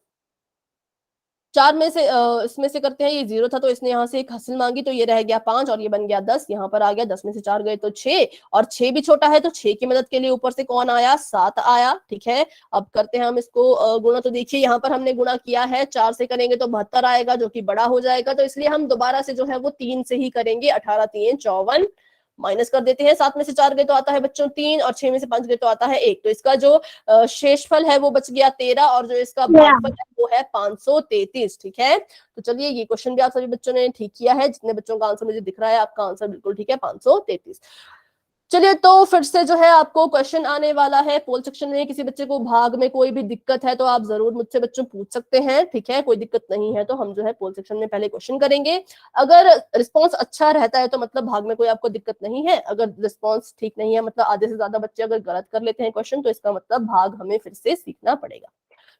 4 में से इसमें से करते हैं, ये 0 था तो इसने यहाँ से एक हासिल मांगी तो ये रह गया 5 और ये बन गया 10, यहाँ पर आ गया 10 में से 4 गए तो 6 और 6 भी छोटा है तो 6 की मदद के लिए ऊपर से कौन आया, 7 आया। ठीक है, अब करते हैं हम इसको गुणा। तो देखिए यहाँ पर हमने गुणा किया है, 4 से करेंगे तो 72 आएगा जो कि बड़ा हो जाएगा, तो इसलिए हम दोबारा से जो है वो 3 से ही करेंगे। 18 3 54, माइनस कर देते हैं। 7 में से 4 गए तो आता है बच्चों 3 और 6 में से 5 गए तो आता है 1, तो इसका जो शेषफल है वो बच गया 13 और जो इसका भागफल है वो है 533। ठीक है, तो चलिए ये क्वेश्चन भी आप सभी बच्चों ने ठीक किया है। जितने बच्चों का आंसर मुझे दिख रहा है आपका आंसर बिल्कुल ठीक है, 533। चलिए तो फिर से जो है आपको क्वेश्चन आने वाला है पोल सेक्शन में। किसी बच्चे को भाग में कोई भी दिक्कत है तो आप जरूर मुझसे बच्चों पूछ सकते हैं। ठीक है, कोई दिक्कत नहीं है तो हम जो है पोल सेक्शन में पहले क्वेश्चन करेंगे। अगर रिस्पॉन्स अच्छा रहता है तो मतलब भाग में कोई आपको दिक्कत नहीं है। अगर रिस्पॉन्स ठीक नहीं है, मतलब आधे से ज्यादा बच्चे अगर गलत कर लेते हैं क्वेश्चन, तो इसका मतलब भाग हमें फिर से सीखना पड़ेगा।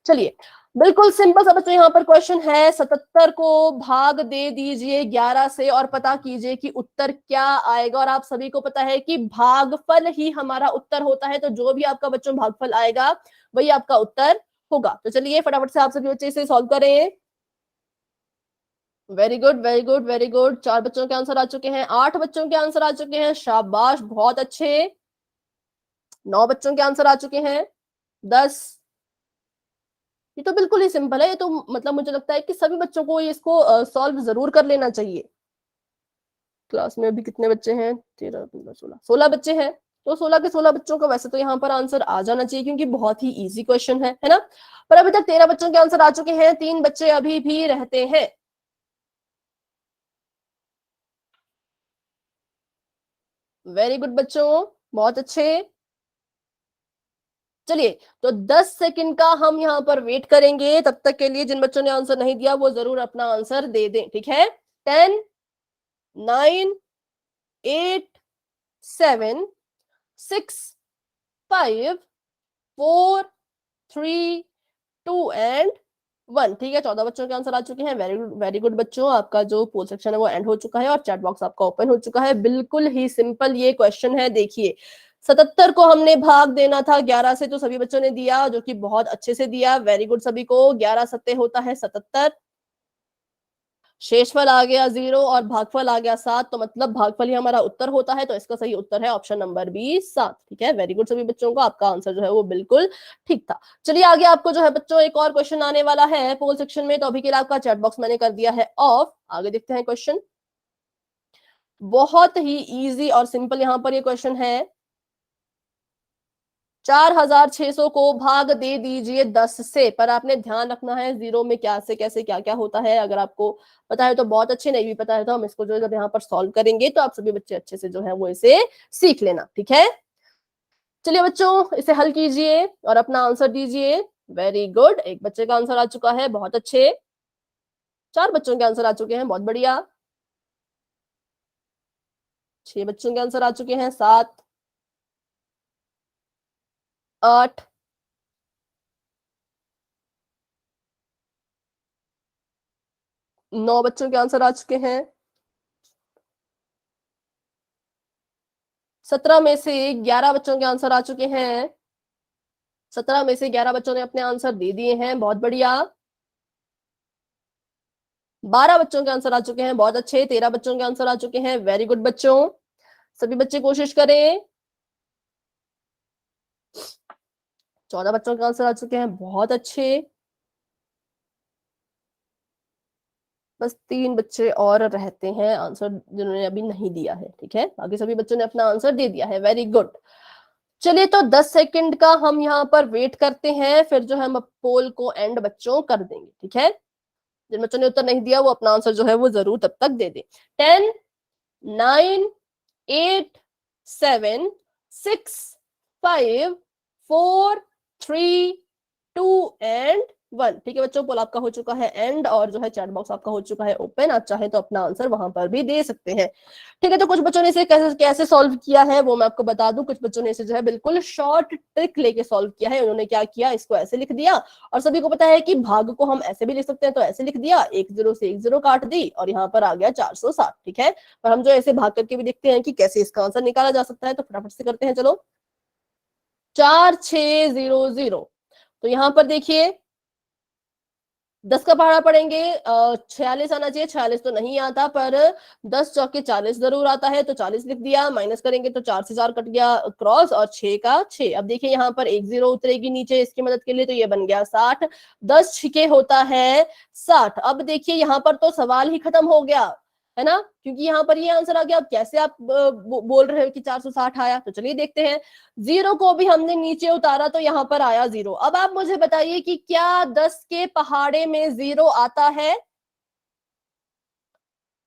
चलिए बिल्कुल सिंपल सा बच्चों यहाँ पर क्वेश्चन है, 77 को भाग दे दीजिए 11 से और पता कीजिए कि उत्तर क्या आएगा। और आप सभी को पता है कि भागफल ही हमारा उत्तर होता है, तो जो भी आपका बच्चों भागफल आएगा वही आपका उत्तर होगा। तो चलिए फटाफट से आप सभी बच्चे इसे सॉल्व करें। Very good very good very good, 4 बच्चों के आंसर आ चुके हैं, 8 बच्चों के आंसर आ चुके हैं, शाबाश बहुत अच्छे। 9 बच्चों के आंसर आ चुके हैं, 10। ये तो बिल्कुल ही सिंपल है, ये तो मतलब मुझे लगता है कि सभी बच्चों को इसको सॉल्व जरूर कर लेना चाहिए। क्लास में अभी कितने बच्चे हैं, 13 15 16, 16 बच्चे हैं। तो 16 के 16 बच्चों का वैसे तो यहाँ पर आंसर आ जाना चाहिए क्योंकि बहुत ही इजी क्वेश्चन है ना। पर अभी तक 13 बच्चों के आंसर आ चुके हैं, 3 बच्चे अभी भी रहते हैं। वेरी गुड बच्चों, बहुत अच्छे। चलिए तो 10 सेकंड का हम यहाँ पर वेट करेंगे। तब तक के लिए जिन बच्चों ने आंसर नहीं दिया वो जरूर अपना आंसर दे दें। ठीक है, 10 9 8 7 6 5 4 3 2 एंड 1। ठीक है, 14 बच्चों के आंसर आ चुके हैं। वेरी गुड बच्चों, आपका जो पोल सेक्शन है वो एंड हो चुका है और चैट बॉक्स आपका ओपन हो चुका है। बिल्कुल ही सिंपल ये क्वेश्चन है। देखिए 77 को हमने भाग देना था 11 से, तो सभी बच्चों ने दिया जो कि बहुत अच्छे से दिया। वेरी गुड सभी को। 11 सत्ते होता है 77, शेषफल आ गया 0 और भागफल आ गया 7, तो मतलब भागफल ही हमारा उत्तर होता है, तो इसका सही उत्तर है ऑप्शन नंबर बी 7। ठीक है, वेरी गुड सभी बच्चों को, आपका आंसर जो है वो बिल्कुल ठीक था। चलिए आगे आपको जो है बच्चों एक और क्वेश्चन आने वाला है पोल सेक्शन में, तो अभी के लिए आपका चैट बॉक्स मैंने कर दिया है ऑफ। आगे देखते हैं क्वेश्चन, बहुत ही इजी और सिंपल यहाँ पर ये क्वेश्चन है। 4600 को भाग दे दीजिए 10 से, पर आपने ध्यान रखना है जीरो में क्या से कैसे क्या क्या होता है। अगर आपको पता है तो बहुत अच्छे, नहीं भी पता है तो हम इसको जो है जब यहाँ पर सॉल्व करेंगे तो आप सभी बच्चे अच्छे से जो है वो इसे सीख लेना। ठीक है, चलिए बच्चों इसे हल कीजिए और अपना आंसर दीजिए। वेरी गुड, एक बच्चे का आंसर आ चुका है, बहुत अच्छे। 4 बच्चों के आंसर आ चुके हैं, बहुत बढ़िया। 6 बच्चों के आंसर आ चुके हैं, 7 8 9 बच्चों के आंसर आ चुके हैं, 17 में से 11 बच्चों के आंसर आ चुके हैं। 17 में से 11 बच्चों ने अपने आंसर दे दिए हैं, बहुत बढ़िया। 12 बच्चों के आंसर आ चुके हैं, बहुत अच्छे। 13 बच्चों के आंसर आ चुके हैं, वेरी गुड बच्चों। सभी बच्चे कोशिश करें। 14 बच्चों के आंसर आ चुके हैं, बहुत अच्छे। बस 3 बच्चे और रहते हैं आंसर जिन्होंने अभी नहीं दिया है। ठीक है, बाकी सभी बच्चों ने अपना आंसर दे दिया है, वेरी गुड। चलिए तो 10 सेकंड का हम यहाँ पर वेट करते हैं, फिर जो है हम पोल को एंड बच्चों कर देंगे। ठीक है, जिन बच्चों ने उत्तर नहीं दिया वो अपना आंसर जो है वो जरूर तब तक दे दे। 10 9 8 7 6 5 4 3 2 एंड 1। ठीक है बच्चों, पोल आपका हो चुका है एंड और जो है चैट बॉक्स आपका हो चुका है ओपन। आप चाहे तो अपना आंसर वहां पर भी दे सकते हैं। ठीक है, तो कुछ बच्चों ने इसे कैसे कैसे सॉल्व किया है वो मैं आपको बता दूं। कुछ बच्चों ने इसे जो है बिल्कुल शॉर्ट ट्रिक लेके सॉल्व किया है। उन्होंने क्या किया, इसको ऐसे लिख दिया और सभी को पता है कि भाग को हम ऐसे भी लिख सकते हैं, तो ऐसे लिख दिया, 1 0 से 1 0 काट दी और यहाँ पर आ गया 460। ठीक है, पर हम जो ऐसे भाग करके भी देखते हैं कि कैसे इसका आंसर निकाला जा सकता है, तो फटाफट से करते हैं। चलो 4600, तो यहाँ पर देखिए 10 का पहाड़ा पढ़ेंगे 46 आना चाहिए, 46 तो नहीं आता, पर 10 चौके 40 जरूर आता है, तो 40 लिख दिया। माइनस करेंगे तो 4 से 4 कट गया क्रॉस, और 6 का 6। अब देखिए यहाँ पर एक जीरो उतरेगी नीचे इसकी मदद के लिए, तो ये बन गया 60। 10 छिके होता है 60। अब देखिए यहाँ पर तो सवाल ही खत्म हो गया, है ना, क्योंकि यहाँ पर ये आंसर आ गया। अब कैसे आप बोल रहे हो कि 460 आया, तो चलिए देखते हैं। जीरो को भी हमने नीचे उतारा तो यहाँ पर आया जीरो। अब आप मुझे बताइए कि क्या 10 के पहाड़े में जीरो आता है?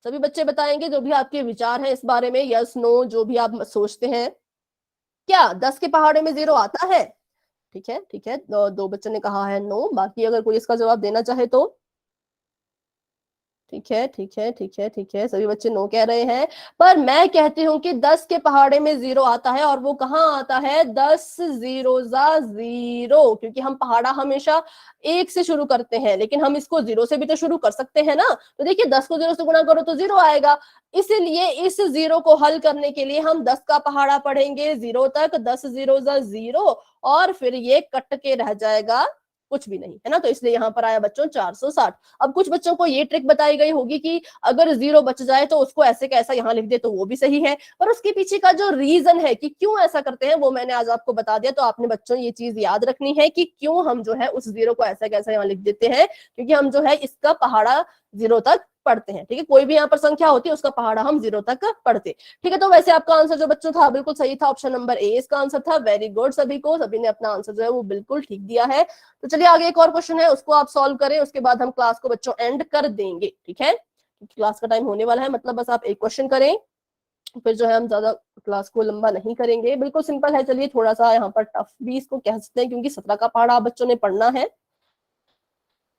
सभी बच्चे बताएंगे जो भी आपके विचार हैं इस बारे में, यस नो जो भी आप सोचते हैं। क्या 10 के पहाड़े में जीरो आता है? ठीक है, ठीक है, दो बच्चों ने कहा है नो। बाकी अगर कोई इसका जवाब देना चाहे तो ठीक है, ठीक है, ठीक है, ठीक है, सभी बच्चे नो कह रहे हैं। पर मैं कहती हूं कि 10 के पहाड़े में जीरो आता है, और वो कहाँ आता है? 10 जीरो जा जीरो, क्योंकि हम पहाड़ा हमेशा एक से शुरू करते हैं, लेकिन हम इसको जीरो से भी तो शुरू कर सकते हैं ना। तो देखिए 10 को जीरो से गुणा करो तो जीरो आएगा। इसीलिए इस जीरो को हल करने के लिए हम 10 का पहाड़ा पढ़ेंगे जीरो तक, 10 जीरो जा जीरो, और फिर ये कट के रह जाएगा कुछ भी नहीं, है ना। तो इसलिए यहाँ पर आया बच्चों 460। अब कुछ बच्चों को ये ट्रिक बताई गई होगी कि अगर जीरो बच जाए तो उसको ऐसे कैसा यहाँ लिख दे, तो वो भी सही है, पर उसके पीछे का जो रीजन है कि क्यों ऐसा करते हैं वो मैंने आज आपको बता दिया। तो आपने बच्चों ये चीज याद रखनी है कि क्यों हम जो है उस जीरो को ऐसा कैसा यहाँ लिख देते हैं, क्योंकि हम जो है इसका पहाड़ा जीरो तक पढ़ते हैं। ठीक है, कोई भी यहाँ पर संख्या होती है उसका पहाड़ा हम जीरो तक पढ़ते। ठीक है, तो वैसे आपका आंसर जो बच्चों था बिल्कुल सही था, ऑप्शन नंबर ए इसका आंसर था। वेरी गुड सभी को, सभी ने अपना आंसर जो है वो बिल्कुल ठीक दिया है। तो चलिए आगे एक और क्वेश्चन है, उसको आप सॉल्व करें, उसके बाद हम क्लास को बच्चों एंड कर देंगे। ठीक है, क्लास का टाइम होने वाला है, मतलब बस आप एक क्वेश्चन करें, फिर जो है हम ज्यादा क्लास को लंबा नहीं करेंगे। बिल्कुल सिंपल है, चलिए थोड़ा सा यहाँ पर टफ भी इसको कह सकते हैं, क्योंकि 17 का पहाड़ा आप बच्चों ने पढ़ना है।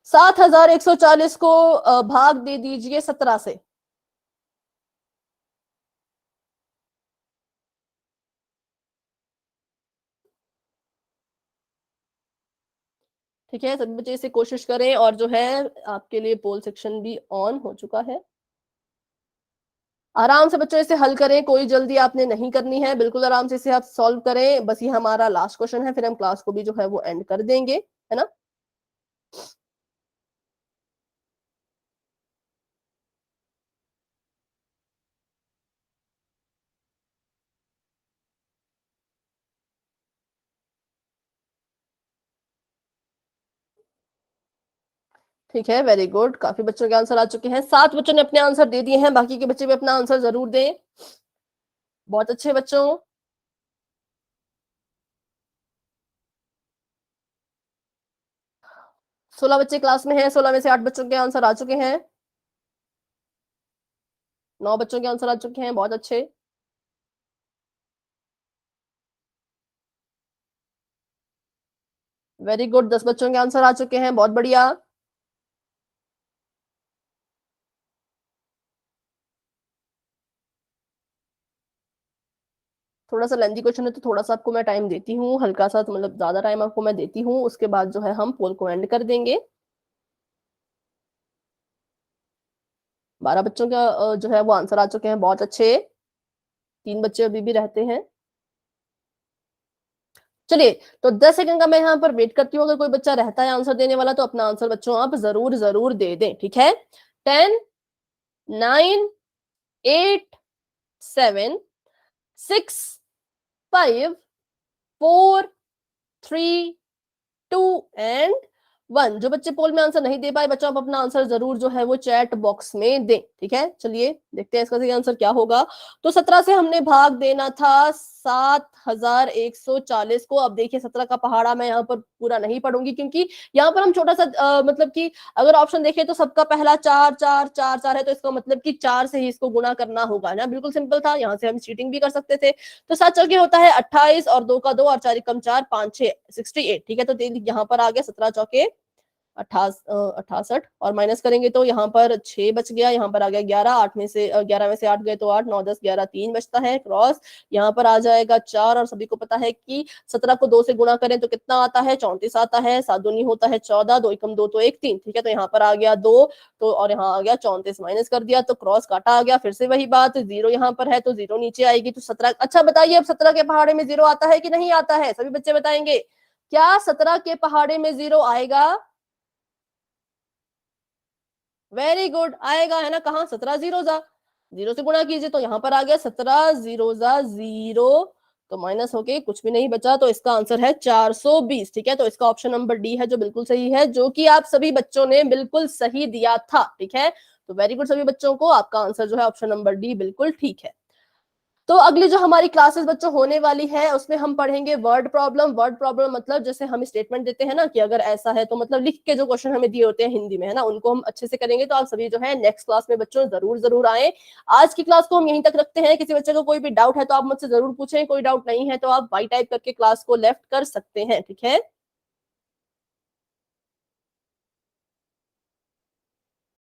7140 को भाग दे दीजिए 17 से। ठीक है, सभी बच्चे इसे कोशिश करें, और जो है आपके लिए पोल सेक्शन भी ऑन हो चुका है। आराम से बच्चों इसे हल करें, कोई जल्दी आपने नहीं करनी है, बिल्कुल आराम से इसे आप सॉल्व करें। बस ये हमारा लास्ट क्वेश्चन है, फिर हम क्लास को भी जो है वो एंड कर देंगे, है ना। ठीक है, वेरी गुड, काफी बच्चों के आंसर आ चुके हैं। 7 बच्चों ने अपने आंसर दे दिए हैं, बाकी के बच्चे भी अपना आंसर जरूर दें। बहुत अच्छे बच्चों। 16 बच्चे क्लास में हैं, 16 में से 8 बच्चों के आंसर आ चुके हैं, 9 बच्चों के आंसर आ चुके हैं, बहुत अच्छे। वेरी गुड, 10 बच्चों के आंसर आ चुके हैं, बहुत बढ़िया। थोड़ा सा लेंथी क्वेश्चन है, तो थोड़ा सा आपको मैं टाइम देती हूँ, हल्का सा, तो मतलब ज्यादा टाइम आपको मैं देती हूँ, उसके बाद जो है हम पोल को एंड कर देंगे। 12 बच्चों का जो है वो आंसर आ चुके हैं, बहुत अच्छे। 3 बच्चे अभी भी रहते हैं। चलिए, तो 10 सेकंड का मैं यहाँ पर वेट करती हूँ, अगर कोई बच्चा रहता है आंसर देने वाला तो अपना आंसर बच्चों आप जरूर जरूर दे दें। ठीक है, 10, 9, 8, 7, 6, 5, 4, 3, 2 एंड 1। जो बच्चे पोल में आंसर नहीं दे पाए बच्चों, आप अपना आंसर जरूर जो है वो चैट बॉक्स में दें। ठीक है, चलिए देखते हैं इसका सही आंसर क्या होगा। तो 17 से हमने भाग देना था 7140 को। अब देखिए 17 का पहाड़ा मैं यहाँ पर पूरा नहीं पढ़ूंगी, क्योंकि यहाँ पर हम छोटा सा मतलब कि अगर ऑप्शन देखें तो सबका पहला 4 4 4 4 है, तो इसका मतलब कि 4 से ही इसको गुणा करना होगा ना। बिल्कुल सिंपल था, यहाँ से हम चीटिंग भी कर सकते थे। तो 7 चौके होता है 28, और 2 का 2, और 4 कम 4, 5 6 68। ठीक है, तो यहाँ पर आ गया 17 चौके 68, और माइनस करेंगे तो यहाँ पर 6 बच गया, यहाँ पर आ गया 11, 8 में से 11 में से 8 गए तो 8, 9 10 11 3 बचता है क्रॉस। यहाँ पर आ जाएगा 4, और सभी को पता है कि 17 को 2 से गुणा करें तो कितना आता है? 34 आता है। 7 दूनी होता है 14, 2 एकम 2 तो 1 3। ठीक है, तो यहाँ पर आ गया 2, तो और यहाँ आ गया 34, माइनस कर दिया तो क्रॉस काटा आ गया। फिर से वही बात, जीरो यहाँ पर है तो जीरो नीचे आएगी, तो 17। अच्छा बताइए, अब 17 के पहाड़े में जीरो आता है कि नहीं आता है? सभी बच्चे बताएंगे, क्या 17 के पहाड़े में जीरो आएगा? वेरी गुड, आएगा है ना कहाँ, 17 जीरो जा, 0 से गुणा कीजिए तो यहाँ पर आ गया 17 जीरो जा 0, तो माइनस होके कुछ भी नहीं बचा, तो इसका आंसर है 420। ठीक है, तो इसका ऑप्शन नंबर डी है जो बिल्कुल सही है, जो कि आप सभी बच्चों ने बिल्कुल सही दिया था। ठीक है, तो वेरी गुड सभी बच्चों को, आपका आंसर जो है ऑप्शन नंबर डी बिल्कुल ठीक है। तो अगली जो हमारी क्लासेस बच्चों होने वाली है उसमें हम पढ़ेंगे वर्ड प्रॉब्लम। वर्ड प्रॉब्लम मतलब जैसे हम स्टेटमेंट देते हैं ना कि अगर ऐसा है तो मतलब लिख के जो क्वेश्चन हमें दिए होते हैं हिंदी में, है ना, उनको हम अच्छे से करेंगे। तो आप सभी जो है नेक्स्ट क्लास में बच्चों जरूर जरूर आए। आज की क्लास को हम यहीं तक रखते हैं। किसी बच्चे को कोई भी डाउट है तो आप मुझसे जरूर पूछें, कोई डाउट नहीं है तो आप वाई टाइप करके क्लास को लेफ्ट कर सकते हैं। ठीक है।